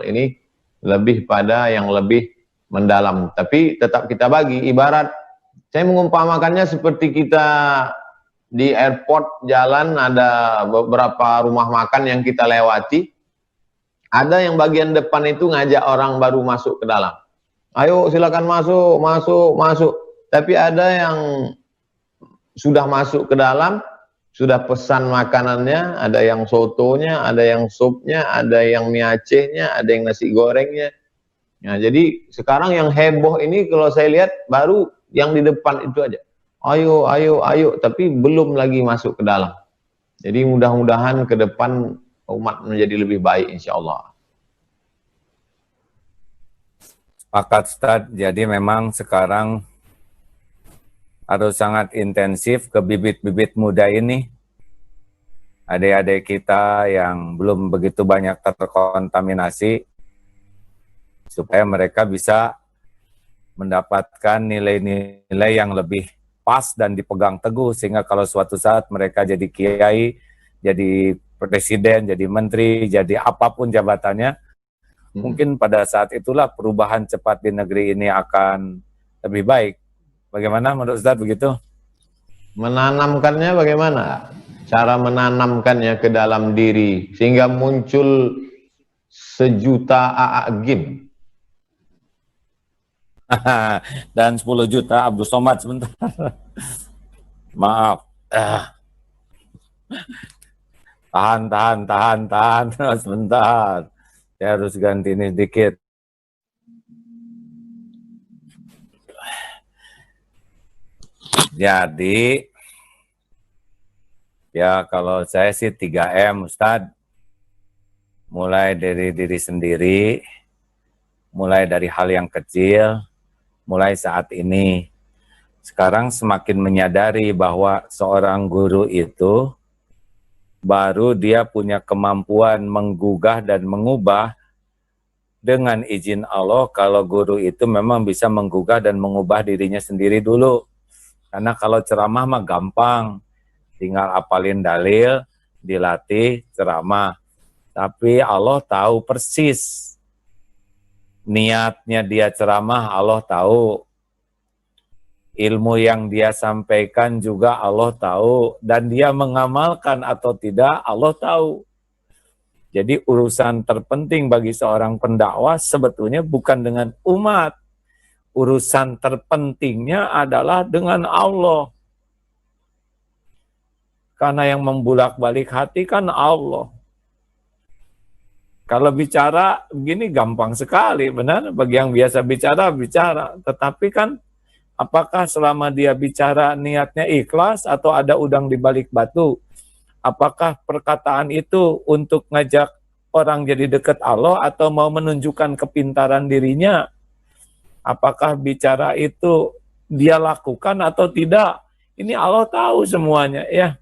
ini, lebih pada yang lebih mendalam. Tapi tetap kita bagi, ibarat saya mengumpamakannya seperti kita di airport jalan, ada beberapa rumah makan yang kita lewati. Ada yang bagian depan itu ngajak orang baru masuk ke dalam. Ayo silakan masuk, masuk, masuk. Tapi ada yang sudah masuk ke dalam, sudah pesan makanannya, ada yang sotonya, ada yang supnya, ada yang mie Acehnya, ada yang nasi gorengnya. Nah, jadi sekarang yang heboh ini kalau saya lihat baru yang di depan itu aja. Ayo, ayo, ayo, tapi belum lagi masuk ke dalam. Jadi mudah-mudahan ke depan umat menjadi lebih baik insya Allah. Sepakat Ustaz, jadi memang sekarang harus sangat intensif ke bibit-bibit muda ini. Adik-adik kita yang belum begitu banyak terkontaminasi, supaya mereka bisa mendapatkan nilai-nilai yang lebih pas dan dipegang teguh, sehingga kalau suatu saat mereka jadi kiai, jadi presiden, jadi menteri, jadi apapun jabatannya, mungkin pada saat itulah perubahan cepat di negeri ini akan lebih baik. Bagaimana menurut Ustaz begitu? Menanamkannya bagaimana? Cara menanamkannya ke dalam diri sehingga muncul sejuta A'agim. Dan 10 juta Abdul Somad sebentar. Maaf. Tahan. Sebentar. Saya harus ganti ini sedikit. Jadi, ya kalau saya sih 3M Ustadz. Mulai dari diri sendiri, mulai dari hal yang kecil, mulai saat ini. Sekarang semakin menyadari bahwa seorang guru itu baru dia punya kemampuan menggugah dan mengubah dengan izin Allah kalau guru itu memang bisa menggugah dan mengubah dirinya sendiri dulu. Karena kalau ceramah mah gampang, tinggal apalin dalil, dilatih ceramah. Tapi Allah tahu persis niatnya dia ceramah, Allah tahu. Ilmu yang dia sampaikan juga Allah tahu, dan dia mengamalkan atau tidak Allah tahu. Jadi urusan terpenting bagi seorang pendakwah sebetulnya bukan dengan umat. Urusan terpentingnya adalah dengan Allah. Karena yang membulak-balik hati kan Allah. Kalau bicara begini gampang sekali, benar? Bagi yang biasa bicara, bicara. Tetapi kan apakah selama dia bicara niatnya ikhlas atau ada udang di balik batu? Apakah perkataan itu untuk ngajak orang jadi dekat Allah atau mau menunjukkan kepintaran dirinya? Apakah bicara itu dia lakukan atau tidak? Ini Allah tahu semuanya ya.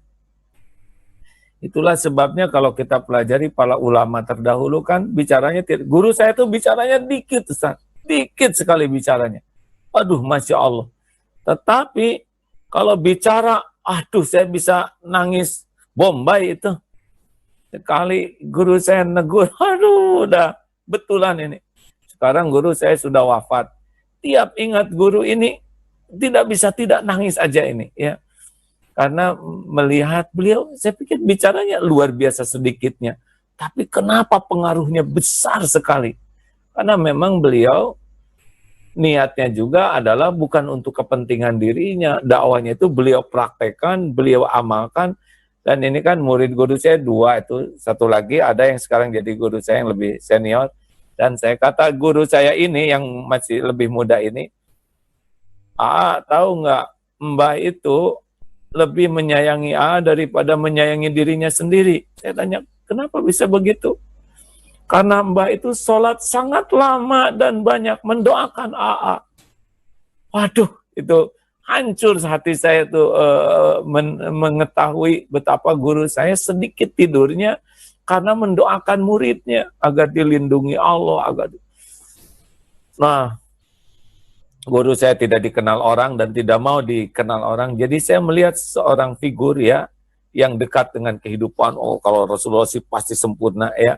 Itulah sebabnya kalau kita pelajari para ulama terdahulu kan bicaranya, guru saya tuh bicaranya dikit Ustaz. Dikit sekali bicaranya. Aduh, Masya Allah. Tetapi kalau bicara, aduh saya bisa nangis Bombay itu. Sekali guru saya negur, aduh udah betulan ini. Sekarang guru saya sudah wafat. Tiap ingat guru ini tidak bisa tidak nangis aja ini ya. Karena melihat beliau, saya pikir bicaranya luar biasa sedikitnya. Tapi kenapa pengaruhnya besar sekali? Karena memang beliau niatnya juga adalah bukan untuk kepentingan dirinya. Dakwahnya itu beliau praktekkan, beliau amalkan. Dan ini kan murid guru saya 2 itu. Satu lagi ada yang sekarang jadi guru saya yang lebih senior. Dan saya kata guru saya ini yang masih lebih muda ini, tahu nggak, Mbah itu lebih menyayangi daripada menyayangi dirinya sendiri. Saya tanya, kenapa bisa begitu? Karena Mbah itu sholat sangat lama dan banyak mendoakan Waduh, itu hancur hati saya tuh mengetahui betapa guru saya sedikit tidurnya karena mendoakan muridnya agar dilindungi Allah. Nah, guru saya tidak dikenal orang dan tidak mau dikenal orang. Jadi saya melihat seorang figur ya yang dekat dengan kehidupan. Oh, kalau Rasulullah sih pasti sempurna ya.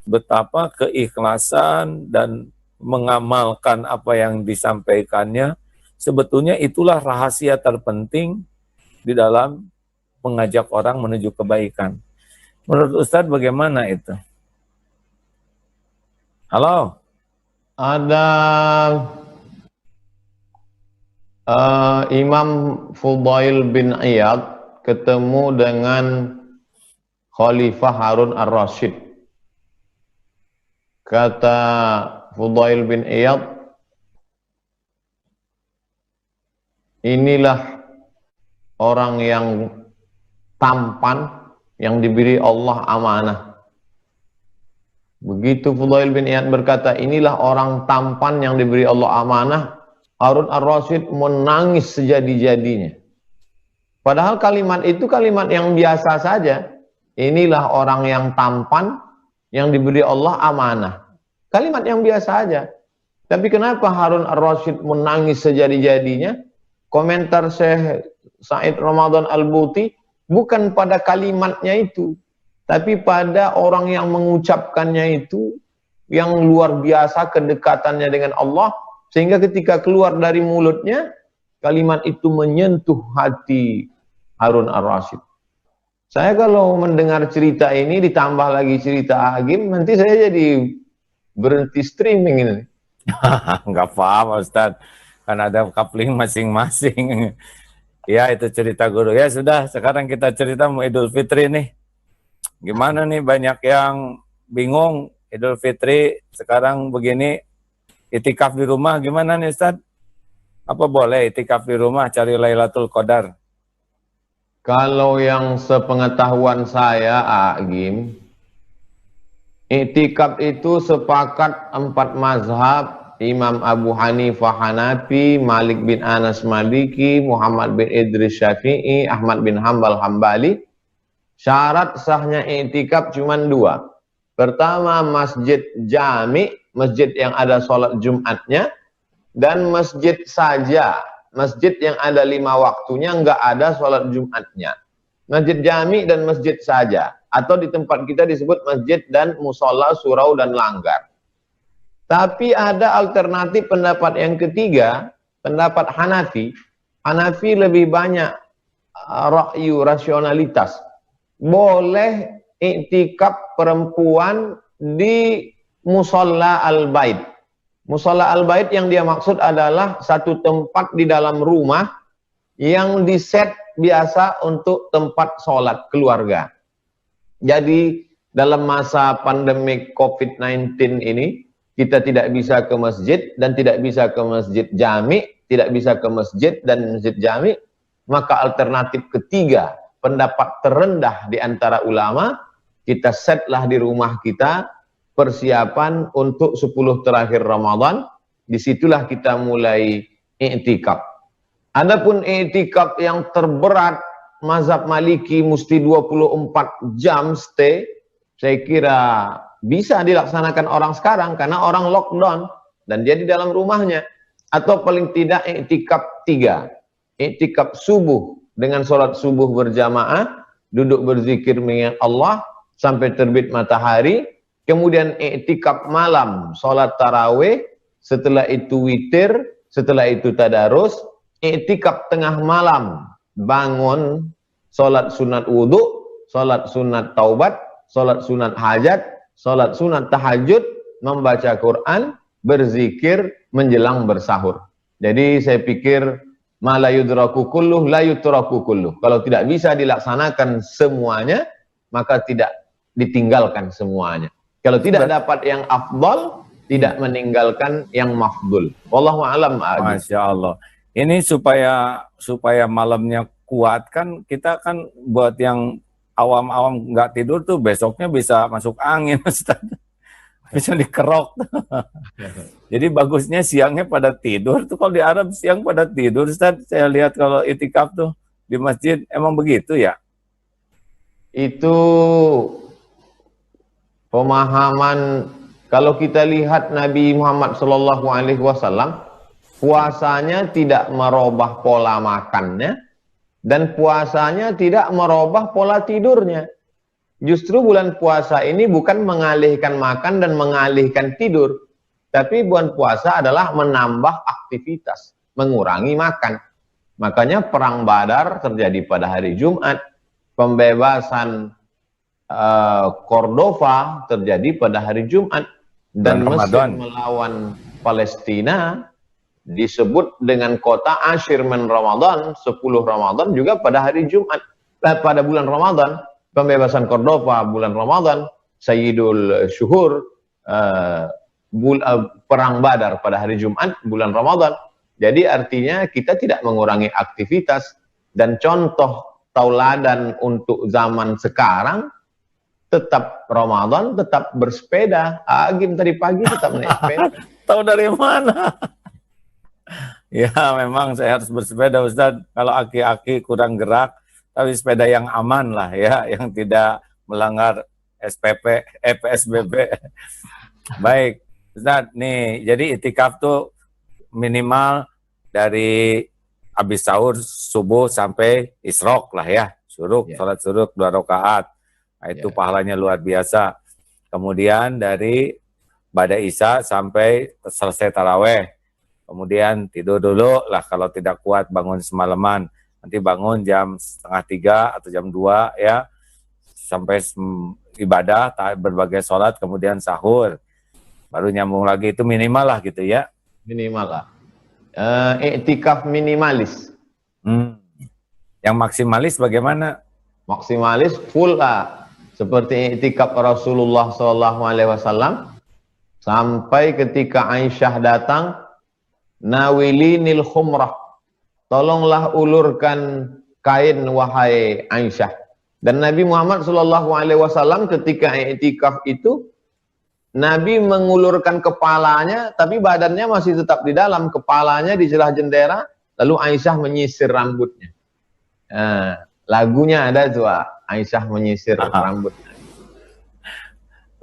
Betapa keikhlasan dan mengamalkan apa yang disampaikannya. Sebetulnya itulah rahasia terpenting di dalam mengajak orang menuju kebaikan. Menurut Ustadz bagaimana itu? Halo? Ada Imam Fudail bin Iyad ketemu dengan Khalifah Harun ar-Rasyid. Kata Fudail bin Iyad, inilah orang yang tampan yang diberi Allah amanah. Begitu Fudail bin Iyad berkata, inilah orang tampan yang diberi Allah amanah, Harun ar-Rasyid menangis sejadi-jadinya. Padahal kalimat itu kalimat yang biasa saja. Inilah orang yang tampan yang diberi Allah amanah. Kalimat yang biasa saja. Tapi kenapa Harun ar-Rasyid menangis sejadi-jadinya? Komentar Syekh Said Ramadan Al-Buti, bukan pada kalimatnya itu, tapi pada orang yang mengucapkannya itu, yang luar biasa kedekatannya dengan Allah, sehingga ketika keluar dari mulutnya, kalimat itu menyentuh hati Harun ar-Rasyid. Saya kalau mendengar cerita ini, ditambah lagi cerita Agim, nanti saya jadi berhenti streaming ini. Nggak apa-apa Ustadz, kan ada coupling masing-masing. Ya itu cerita guru. Ya sudah, sekarang kita cerita mau Idul Fitri nih. Gimana nih, banyak yang bingung Idul Fitri sekarang begini, itikaf di rumah gimana nih Ustadz? Apa boleh itikaf di rumah cari Lailatul Qadar? Kalau yang sepengetahuan saya, Agim, iktikaf itu sepakat 4 mazhab, Imam Abu Hanifah Hanafi, Malik bin Anas Maliki, Muhammad bin Idris Syafi'i, Ahmad bin Hambal Hambali. Syarat sahnya iktikaf cuma 2. Pertama, masjid jami, masjid yang ada sholat Jumatnya, dan masjid saja, masjid yang ada 5 waktunya, nggak ada sholat Jumatnya. Masjid jami dan masjid saja, atau di tempat kita disebut masjid dan musola, surau dan langgar. Tapi ada alternatif pendapat yang ketiga, pendapat Hanafi. Hanafi lebih banyak ra'yu, rasionalitas. Boleh iktikaf perempuan di musola al-bait. Musola al-bait yang dia maksud adalah satu tempat di dalam rumah yang diset biasa untuk tempat sholat keluarga. Jadi dalam masa pandemi COVID-19 ini, kita tidak bisa ke masjid dan tidak bisa ke masjid jami, tidak bisa ke masjid dan masjid jami, maka alternatif ketiga, pendapat terendah di antara ulama, kita setlah di rumah kita, persiapan untuk 10 terakhir Ramadan, disitulah kita mulai i'tikaf. Adapun i'tikaf yang terberat, mazhab Maliki mesti 24 jam stay, saya kira bisa dilaksanakan orang sekarang karena orang lockdown dan dia di dalam rumahnya. Atau paling tidak i'tikaf 3, i'tikaf subuh dengan sholat subuh berjamaah, duduk berzikir mengingat Allah sampai terbit matahari. Kemudian i'tikaf malam, sholat tarawih, setelah itu witir, setelah itu tadarus, i'tikaf tengah malam, bangun, sholat sunat wudhu, sholat sunat taubat, sholat sunat hajat, sholat sunat tahajud, membaca Quran, berzikir, menjelang bersahur. Jadi saya pikir, ma la yudraku kulluh, la yutraku kulluh. Kalau tidak bisa dilaksanakan semuanya, maka tidak ditinggalkan semuanya. Kalau tidak dapat yang afdal, tidak meninggalkan yang mafdul. Wallahu a'lam. Masya Allah. Ini supaya malamnya kuat kan, kita kan buat yang awam-awam nggak tidur tuh besoknya bisa masuk angin, Ustaz. Bisa dikerok. Jadi bagusnya siangnya pada tidur tuh. Kalau di Arab siang pada tidur, Ustaz. Saya lihat kalau itikaf tuh di masjid emang begitu ya. Itu pemahaman. Kalau kita lihat Nabi Muhammad SAW, puasanya tidak merubah pola makannya, dan puasanya tidak merubah pola tidurnya. Justru bulan puasa ini bukan mengalihkan makan dan mengalihkan tidur, tapi bulan puasa adalah menambah aktivitas, mengurangi makan. Makanya perang Badar terjadi pada hari Jumat, pembebasan Cordova terjadi pada hari Jumat. Dan Bulan Mesir Ramadan. melawan Palestina disebut dengan kota Ashir min Ramadan, 10 Ramadan juga pada hari Jumat, pada bulan Ramadan. Pembebasan Cordova bulan Ramadan, Sayyidul Syuhur, Perang Badar pada hari Jumat bulan Ramadan. Jadi artinya kita tidak mengurangi aktivitas, dan contoh tauladan untuk zaman sekarang tetap Ramadan, tetap bersepeda. Agim tadi pagi tetap naik sepeda. Tahu dari mana? Ya, memang saya harus bersepeda, Ustadz. Kalau aki-aki kurang gerak, tapi sepeda yang aman lah ya, yang tidak melanggar SPP, PSBB. Baik, Ustadz. Nih, jadi itikaf tuh minimal dari habis sahur subuh sampai isrok lah ya, suruk, sholat suruk 2 rakaat. Nah, itu pahalanya luar biasa. Kemudian dari Ba'da Isya sampai selesai taraweh. Kemudian tidur dulu lah, kalau tidak kuat bangun semalaman. Nanti bangun jam 2:30 atau jam 2 ya, sampai ibadah, berbagai sholat, kemudian sahur. Baru nyambung lagi, itu minimal lah gitu ya. Minimal lah. Iktikaf minimalis. Yang maksimalis bagaimana? Maksimalis full lah. Seperti iktikaf Rasulullah SAW sampai ketika Aisyah datang, nawilinil khumrah, tolonglah ulurkan kain wahai Aisyah. Dan Nabi Muhammad SAW ketika iktikaf itu, Nabi mengulurkan kepalanya, tapi badannya masih tetap di dalam, kepalanya di celah jendela, lalu Aisyah menyisir rambutnya. Lagunya ada tuh, Aisyah menyisir rambutnya.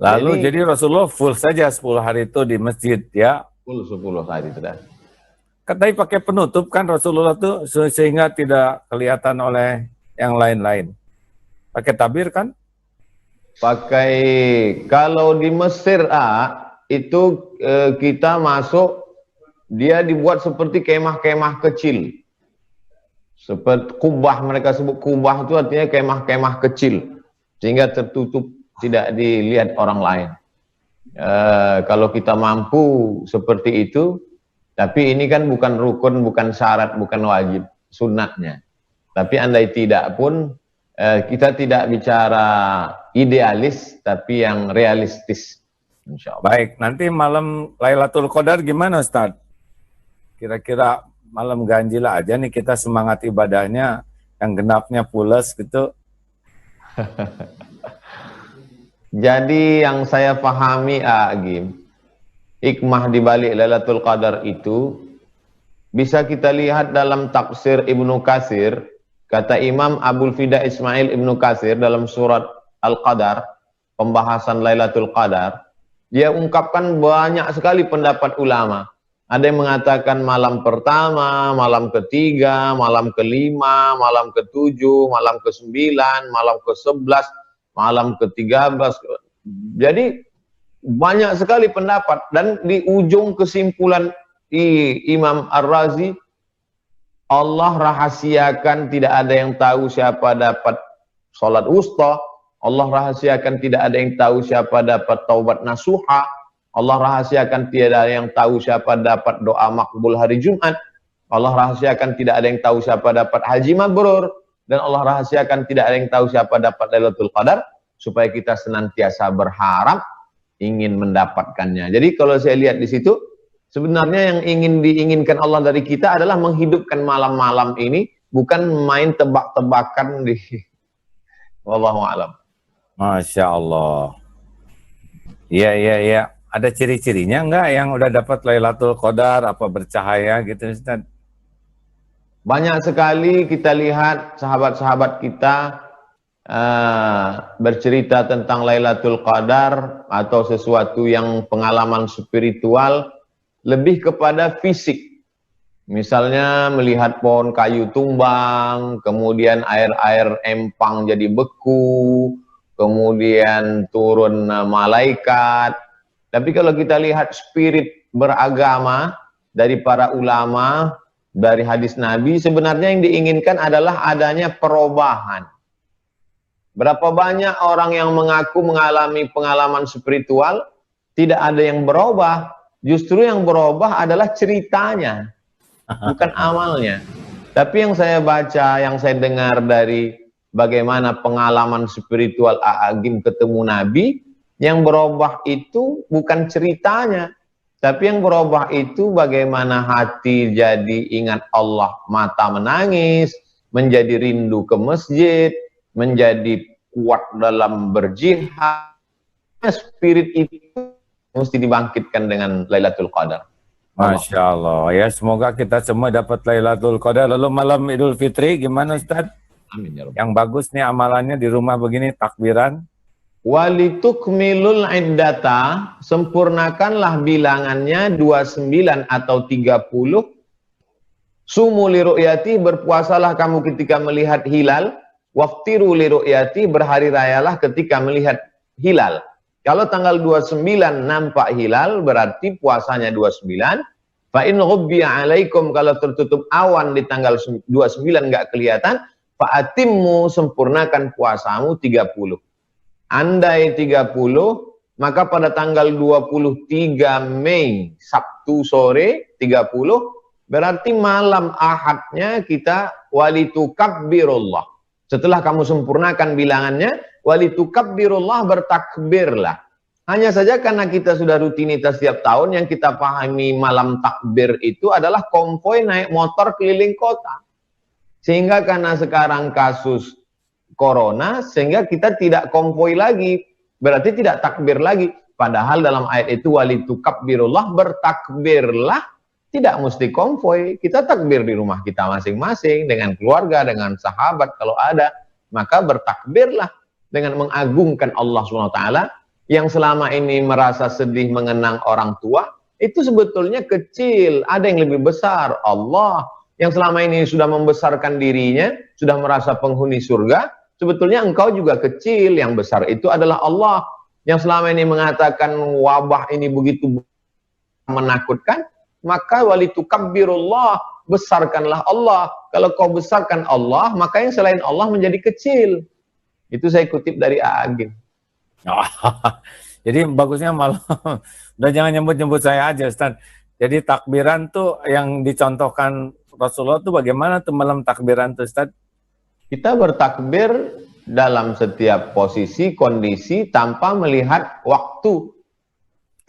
Lalu jadi Rasulullah full saja 10 hari itu di masjid ya? Full 10 hari itu dah. Katanya pakai penutup kan Rasulullah tuh, sehingga tidak kelihatan oleh yang lain-lain. Pakai tabir kan? Pakai, kalau di Mesir itu kita masuk, dia dibuat seperti kemah-kemah kecil. Seperti kubah, mereka sebut kubah itu artinya kemah-kemah kecil, sehingga tertutup, tidak dilihat orang lain. Kalau kita mampu seperti itu, tapi ini kan bukan rukun, bukan syarat, bukan wajib, sunatnya. Tapi andai tidak pun, kita tidak bicara idealis, tapi yang realistis, insya Allah. Baik, nanti malam Lailatul Qadar gimana Ustaz? Kira-kira malam ganjil aja nih kita semangat ibadahnya, yang genapnya pules gitu. Jadi yang saya pahami, Agim, hikmah di balik Lailatul Qadar itu bisa kita lihat dalam tafsir Ibnu Katsir. Kata Imam Abul Fida Ismail Ibnu Katsir dalam surat Al-Qadar, pembahasan Lailatul Qadar, dia ungkapkan banyak sekali pendapat ulama. Ada yang mengatakan malam pertama, malam ketiga, malam kelima, malam ketujuh, malam ke-9, malam ke-11, malam ke-13. Jadi banyak sekali pendapat, dan di ujung kesimpulan Imam Ar-Razi, Allah rahasiakan, tidak ada yang tahu siapa dapat sholat wusta. Allah rahasiakan, tidak ada yang tahu siapa dapat taubat nasuha. Allah rahasiakan, tidak ada yang tahu siapa dapat doa makbul hari Jumat. Allah rahasiakan, tidak ada yang tahu siapa dapat haji mabrur. Dan Allah rahasiakan, tidak ada yang tahu siapa dapat Lailatul Qadar, supaya kita senantiasa berharap ingin mendapatkannya. Jadi kalau saya lihat di situ, sebenarnya yang ingin diinginkan Allah dari kita adalah menghidupkan malam-malam ini, bukan main tebak-tebakan di wallahu a'lam. Masya Allah. Iya. Ada ciri-cirinya enggak yang udah dapat Lailatul Qadar, apa bercahaya gitu Ustaz? Banyak sekali kita lihat sahabat-sahabat kita bercerita tentang Lailatul Qadar atau sesuatu yang pengalaman spiritual lebih kepada fisik. Misalnya melihat pohon kayu tumbang, kemudian air-air empang jadi beku, kemudian turun malaikat. Tapi kalau kita lihat spirit beragama dari para ulama, dari hadis Nabi, sebenarnya yang diinginkan adalah adanya perubahan. Berapa banyak orang yang mengaku mengalami pengalaman spiritual, tidak ada yang berubah. Justru yang berubah adalah ceritanya, bukan amalnya. Tapi yang saya baca, yang saya dengar dari bagaimana pengalaman spiritual A'agim ketemu Nabi, yang berubah itu bukan ceritanya, tapi yang berubah itu bagaimana hati jadi ingat Allah, mata menangis, menjadi rindu ke masjid, menjadi kuat dalam berjihad. Spirit itu mesti dibangkitkan dengan Lailatul Qadar. Masya Allah. Ya, semoga kita semua dapat Lailatul Qadar. Lalu malam Idul Fitri gimana Ustaz? Amin ya Rabbal. Yang bagus nih amalannya di rumah begini, takbiran. Walitukmilul iddata, sempurnakanlah bilangannya 29 atau 30. Sumu li ru'yati, berpuasalah kamu ketika melihat hilal. Waftiru li ru'yati, berhari rayalah ketika melihat hilal. Kalau tanggal 29 nampak hilal, berarti puasanya 29. Fa in ghubbiya alaikum, kalau tertutup awan di tanggal 29 nggak kelihatan, fa atimmu, sempurnakan puasamu 30. Andai 30, maka pada tanggal 23 Mei, Sabtu sore 30, berarti malam Ahadnya kita walitukabbirullah. Setelah kamu sempurnakan bilangannya, walitukabbirullah, bertakbirlah. Hanya saja karena kita sudah rutinitas setiap tahun, yang kita pahami malam takbir itu adalah konvoi naik motor keliling kota. Sehingga karena sekarang kasus corona, sehingga kita tidak konvoi lagi, berarti tidak takbir lagi. Padahal dalam ayat itu walitukabbirullah, bertakbirlah, tidak mesti konvoi. Kita takbir di rumah kita masing-masing, dengan keluarga, dengan sahabat kalau ada, maka bertakbirlah dengan mengagungkan Allah SWT. Yang selama ini merasa sedih mengenang orang tua, itu sebetulnya kecil. Ada yang lebih besar, Allah. Yang selama ini sudah membesarkan dirinya, sudah merasa penghuni surga, sebetulnya engkau juga kecil. Yang besar itu adalah Allah. Yang selama ini mengatakan wabah ini begitu menakutkan, maka walitukabbirullah, besarkanlah Allah. Kalau kau besarkan Allah, maka yang selain Allah menjadi kecil. Itu saya kutip dari A'agim. Jadi bagusnya malam, udah jangan nyebut-nyebut saya aja Ustaz. Jadi takbiran tuh yang dicontohkan Rasulullah tuh bagaimana tuh malam takbiran tuh Ustaz? Kita bertakbir dalam setiap posisi, kondisi, tanpa melihat waktu.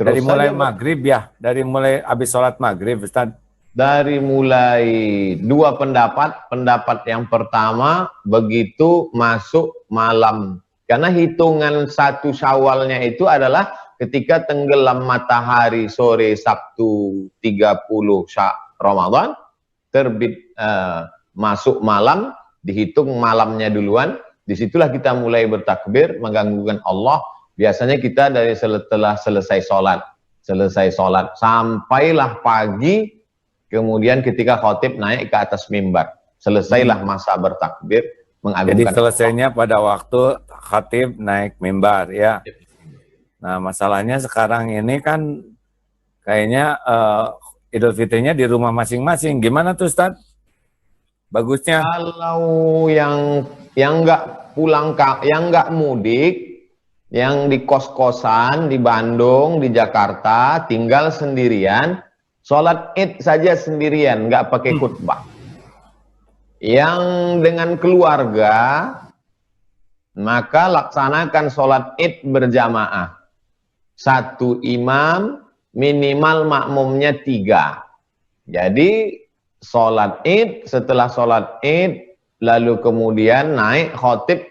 Terus dari mulai maghrib ya, dari mulai habis sholat maghrib Ustaz. Dari mulai dua pendapat. Pendapat yang pertama, begitu masuk malam. Karena hitungan satu Syawalnya itu adalah ketika tenggelam matahari sore Sabtu 30 Ramadan, terbit masuk malam, dihitung malamnya duluan. Disitulah kita mulai bertakbir, mengganggukan Allah. Biasanya kita dari setelah selesai sholat sampailah pagi, kemudian ketika khotib naik ke atas mimbar, selesailah masa bertakbir, mengagungkan. Jadi selesainya pada waktu khatib naik mimbar ya. Nah masalahnya sekarang ini kan kayaknya Idul Fitrinya di rumah masing-masing. Gimana tuh Ustaz? Bagusnya? Kalau yang nggak pulang, yang nggak mudik, yang di kos-kosan di Bandung, di Jakarta, tinggal sendirian, sholat Id saja sendirian, nggak pakai khutbah. Yang dengan keluarga, maka laksanakan sholat Id berjamaah. Satu imam, minimal makmumnya 3. Jadi sholat Id, setelah sholat Id, lalu kemudian naik khotib,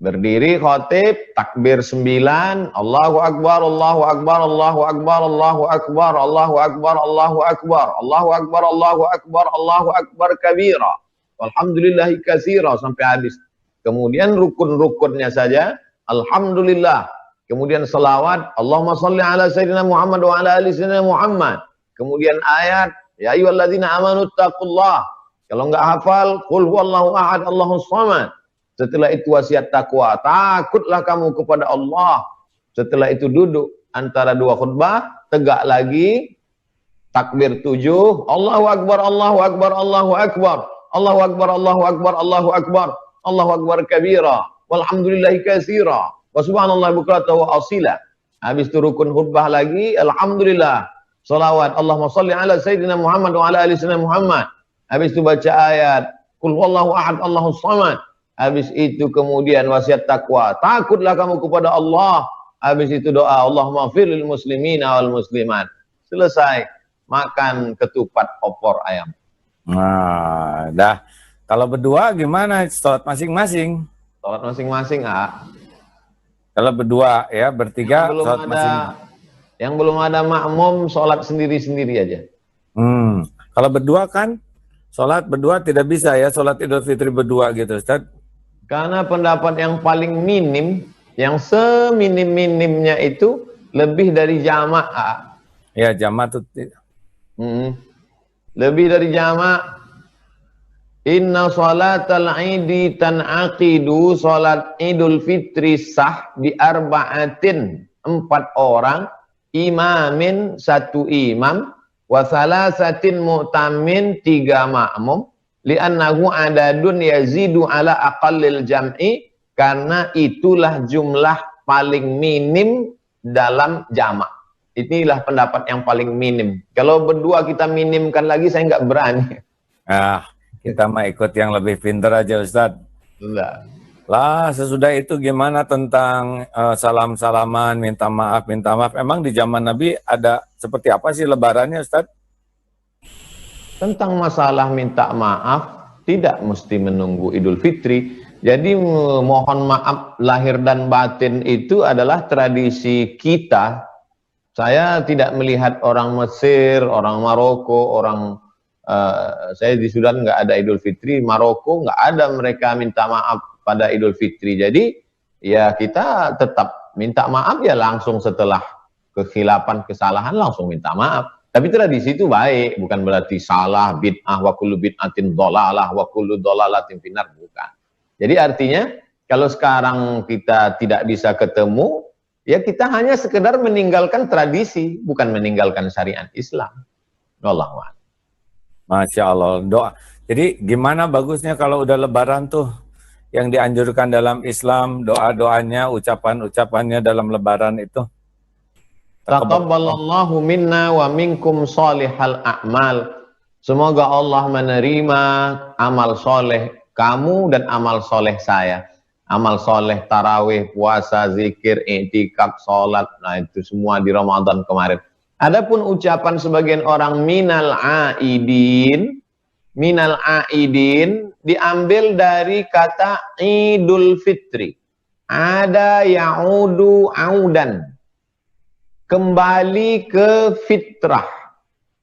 berdiri khotib, takbir 9, Allahu Akbar, Allahu Akbar, Allahu Akbar, Allahu Akbar, Allahu Akbar, Allahu Akbar, Allahu Akbar, Allahu Akbar, Allahu Akbar kabira, alhamdulillahi katsira, sampai habis. Kemudian rukun-rukunnya saja, alhamdulillah. Kemudian selawat, Allahumma salli ala sayyidina Muhammad wa ala ali sayyidina Muhammad. Kemudian ayat, ya ayyuhalladzina amanu taqullah. Kalau enggak hafal, qul huwallahu ahad, Allahus samad. Setelah itu wasiat takwa, takutlah kamu kepada Allah. Setelah itu duduk antara dua khutbah, tegak lagi, takbir 7, Allahu Akbar, Allahu Akbar, Allahu Akbar, Allahu Akbar, Allahu Akbar, Allahu Akbar, Allahu Akbar kabira, walhamdulillahi katsira, wa subhanallahi bukratan wa asila. Habis itu rukun khutbah lagi, alhamdulillah. Salawat, Allahumma salli ala Sayyidina Muhammad wa ala ali Sayyidina Muhammad. Habis itu baca ayat, Qul huwallahu ahad, Allahus samad. Habis itu kemudian wasiat takwa, takutlah kamu kepada Allah. Habis itu doa, Allahumma firil muslimina wal muslimat. Selesai, makan ketupat opor ayam. Nah, dah. Kalau berdua gimana? Sholat masing-masing. Sholat masing-masing, Kalau berdua ya, bertiga sholat masing-masing. Yang belum ada makmum, sholat sendiri-sendiri aja. Kalau berdua kan, sholat berdua tidak bisa ya, sholat Idul Fitri berdua gitu, Ustaz. Karena pendapat yang paling minim, yang seminim-minimnya itu lebih dari jamaah. Ya, jamaah itu. Lebih dari jamaah. Inna sholatal idi tan'aqidu, sholat Idul Fitri sah bi arba'atin, 4 orang, imamin 1 imam, wa salasatin mu'tamin 3 makmum, li'annahu adadun yazidu ala aqallil jam'i, karena itulah jumlah paling minim dalam jamak. Inilah pendapat yang paling minim. Kalau berdua kita minimkan lagi, saya nggak berani. Kita mah ikut yang lebih pintar aja, Ustaz. Enggak. Lah, sesudah itu gimana tentang salam-salaman, minta maaf. Emang di zaman Nabi ada seperti apa sih lebarannya, Ustaz? Tentang masalah minta maaf, tidak mesti menunggu Idul Fitri. Jadi mohon maaf lahir dan batin itu adalah tradisi kita. Saya tidak melihat orang Mesir, orang Maroko, saya di Sudan nggak ada Idul Fitri, Maroko nggak ada mereka minta maaf pada Idul Fitri. Jadi ya kita tetap minta maaf ya langsung setelah kekhilapan, kesalahan langsung minta maaf. Tapi tradisi itu baik, bukan berarti salah, bid'ah, wa kullu bid'atin dhalalah, wa kullu dhalalatin finnar, bukan. Jadi artinya kalau sekarang kita tidak bisa ketemu, ya kita hanya sekedar meninggalkan tradisi, bukan meninggalkan syariat Islam. Wallahu a'lam. Masya Allah, doa. Jadi gimana bagusnya kalau udah lebaran tuh, yang dianjurkan dalam Islam, doa-doanya, ucapan-ucapannya dalam lebaran itu? Taqabbalallahu minna wa minkum salihal a'mal. Semoga Allah menerima amal soleh kamu dan amal soleh saya. Amal soleh, tarawih, puasa, zikir, i'tikaf, sholat, nah itu semua di Ramadan kemarin. Adapun ucapan sebagian orang minal aidin diambil dari kata Idul Fitri. Ada ya'udu audan. Kembali ke fitrah.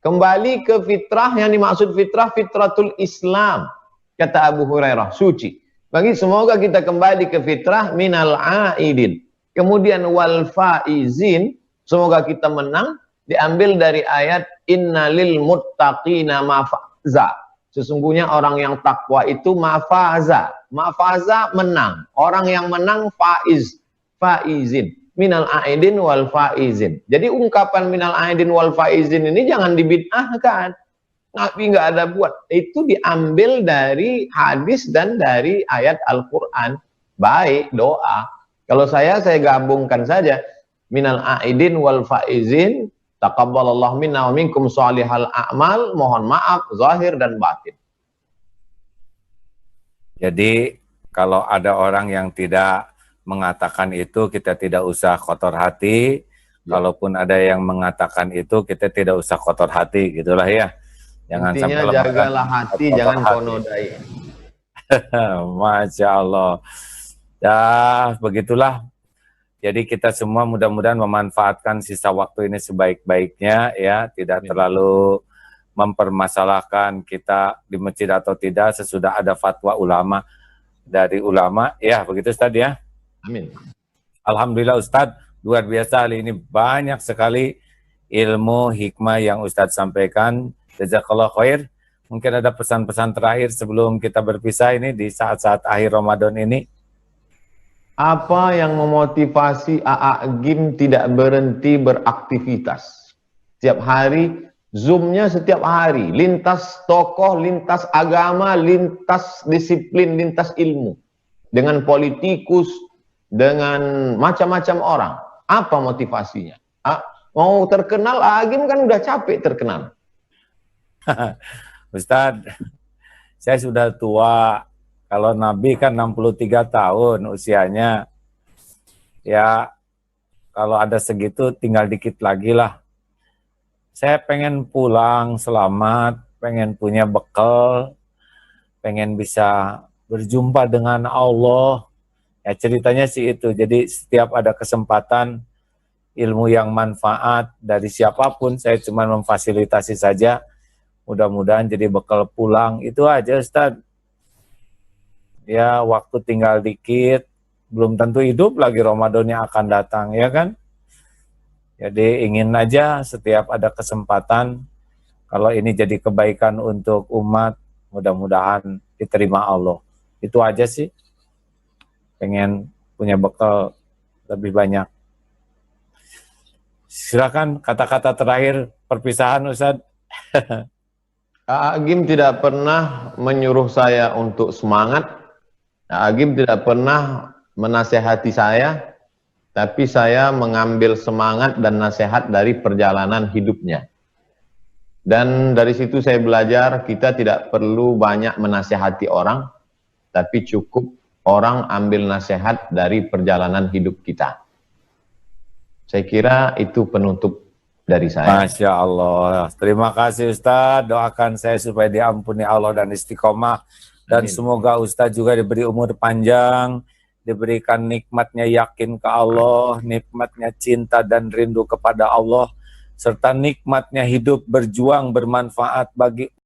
Kembali ke fitrah, yang dimaksud fitrah, fitratul Islam. Kata Abu Hurairah, suci. Bagi semoga kita kembali ke fitrah minal aidin. Kemudian wal faizin, semoga kita menang, diambil dari ayat innalil muttaqina mafaza. Sesungguhnya orang yang takwa itu mafaza. Mafaza menang. Orang yang menang faizin. Minal aidin wal faizin. Jadi ungkapan minal aidin wal faizin ini jangan dibid'ahkan. Nabi nggak ada buat. Itu diambil dari hadis dan dari ayat Al-Quran. Baik, doa. Kalau saya gabungkan saja. Minal aidin wal faizin. Taqabbalallahu minna wa minkum shalihal a'mal. Mohon maaf, zahir dan batin. Jadi, kalau ada orang yang tidak mengatakan itu, kita tidak usah kotor hati. Ya. Kalaupun ada yang mengatakan itu, kita tidak usah kotor hati. Gitulah ya. Jangan intinya sampai jagalah hati, jangan kau nodai. Masya Allah. Ya, begitulah. Jadi kita semua mudah-mudahan memanfaatkan sisa waktu ini sebaik-baiknya ya, tidak terlalu mempermasalahkan kita di masjid atau tidak sesudah ada fatwa ulama dari ulama ya, begitu Ustaz ya. Amin. Alhamdulillah Ustaz, luar biasa hari ini banyak sekali ilmu hikmah yang Ustaz sampaikan. Jazakallah khair. Mungkin ada pesan-pesan terakhir sebelum kita berpisah ini di saat-saat akhir Ramadan ini. Apa yang memotivasi AA Gim tidak berhenti beraktivitas? Setiap hari, Zoom-nya setiap hari. Lintas tokoh, lintas agama, lintas disiplin, lintas ilmu. Dengan politikus, dengan macam-macam orang. Apa motivasinya? Mau terkenal, Agim kan udah capek terkenal. Ustadz, saya sudah tua. Kalau Nabi kan 63 tahun usianya. Ya, kalau ada segitu tinggal dikit lagi lah. Saya pengen pulang selamat, pengen punya bekal, pengen bisa berjumpa dengan Allah. Ya ceritanya sih itu. Jadi setiap ada kesempatan ilmu yang manfaat dari siapapun, saya cuma memfasilitasi saja. Mudah-mudahan jadi bekal pulang. Itu aja Ustadz. Ya waktu tinggal dikit, belum tentu hidup lagi Ramadan yang akan datang, ya kan? Jadi ingin aja setiap ada kesempatan, kalau ini jadi kebaikan untuk umat, mudah-mudahan diterima Allah. Itu aja sih. Pengen punya bekal lebih banyak. Silakan kata-kata terakhir perpisahan Ustadz. Agim tidak pernah menyuruh saya untuk semangat. Agim tidak pernah menasehati saya, tapi saya mengambil semangat dan nasihat dari perjalanan hidupnya. Dan dari situ saya belajar, kita tidak perlu banyak menasehati orang, tapi cukup orang ambil nasihat dari perjalanan hidup kita. Saya kira itu penutup dari saya. Masya Allah. Terima kasih Ustadz. Doakan saya supaya diampuni Allah dan istiqomah. Dan Amin. semoga Ustadz juga diberi umur panjang, diberikan nikmatnya yakin ke Allah, nikmatnya cinta dan rindu kepada Allah, serta nikmatnya hidup berjuang bermanfaat bagi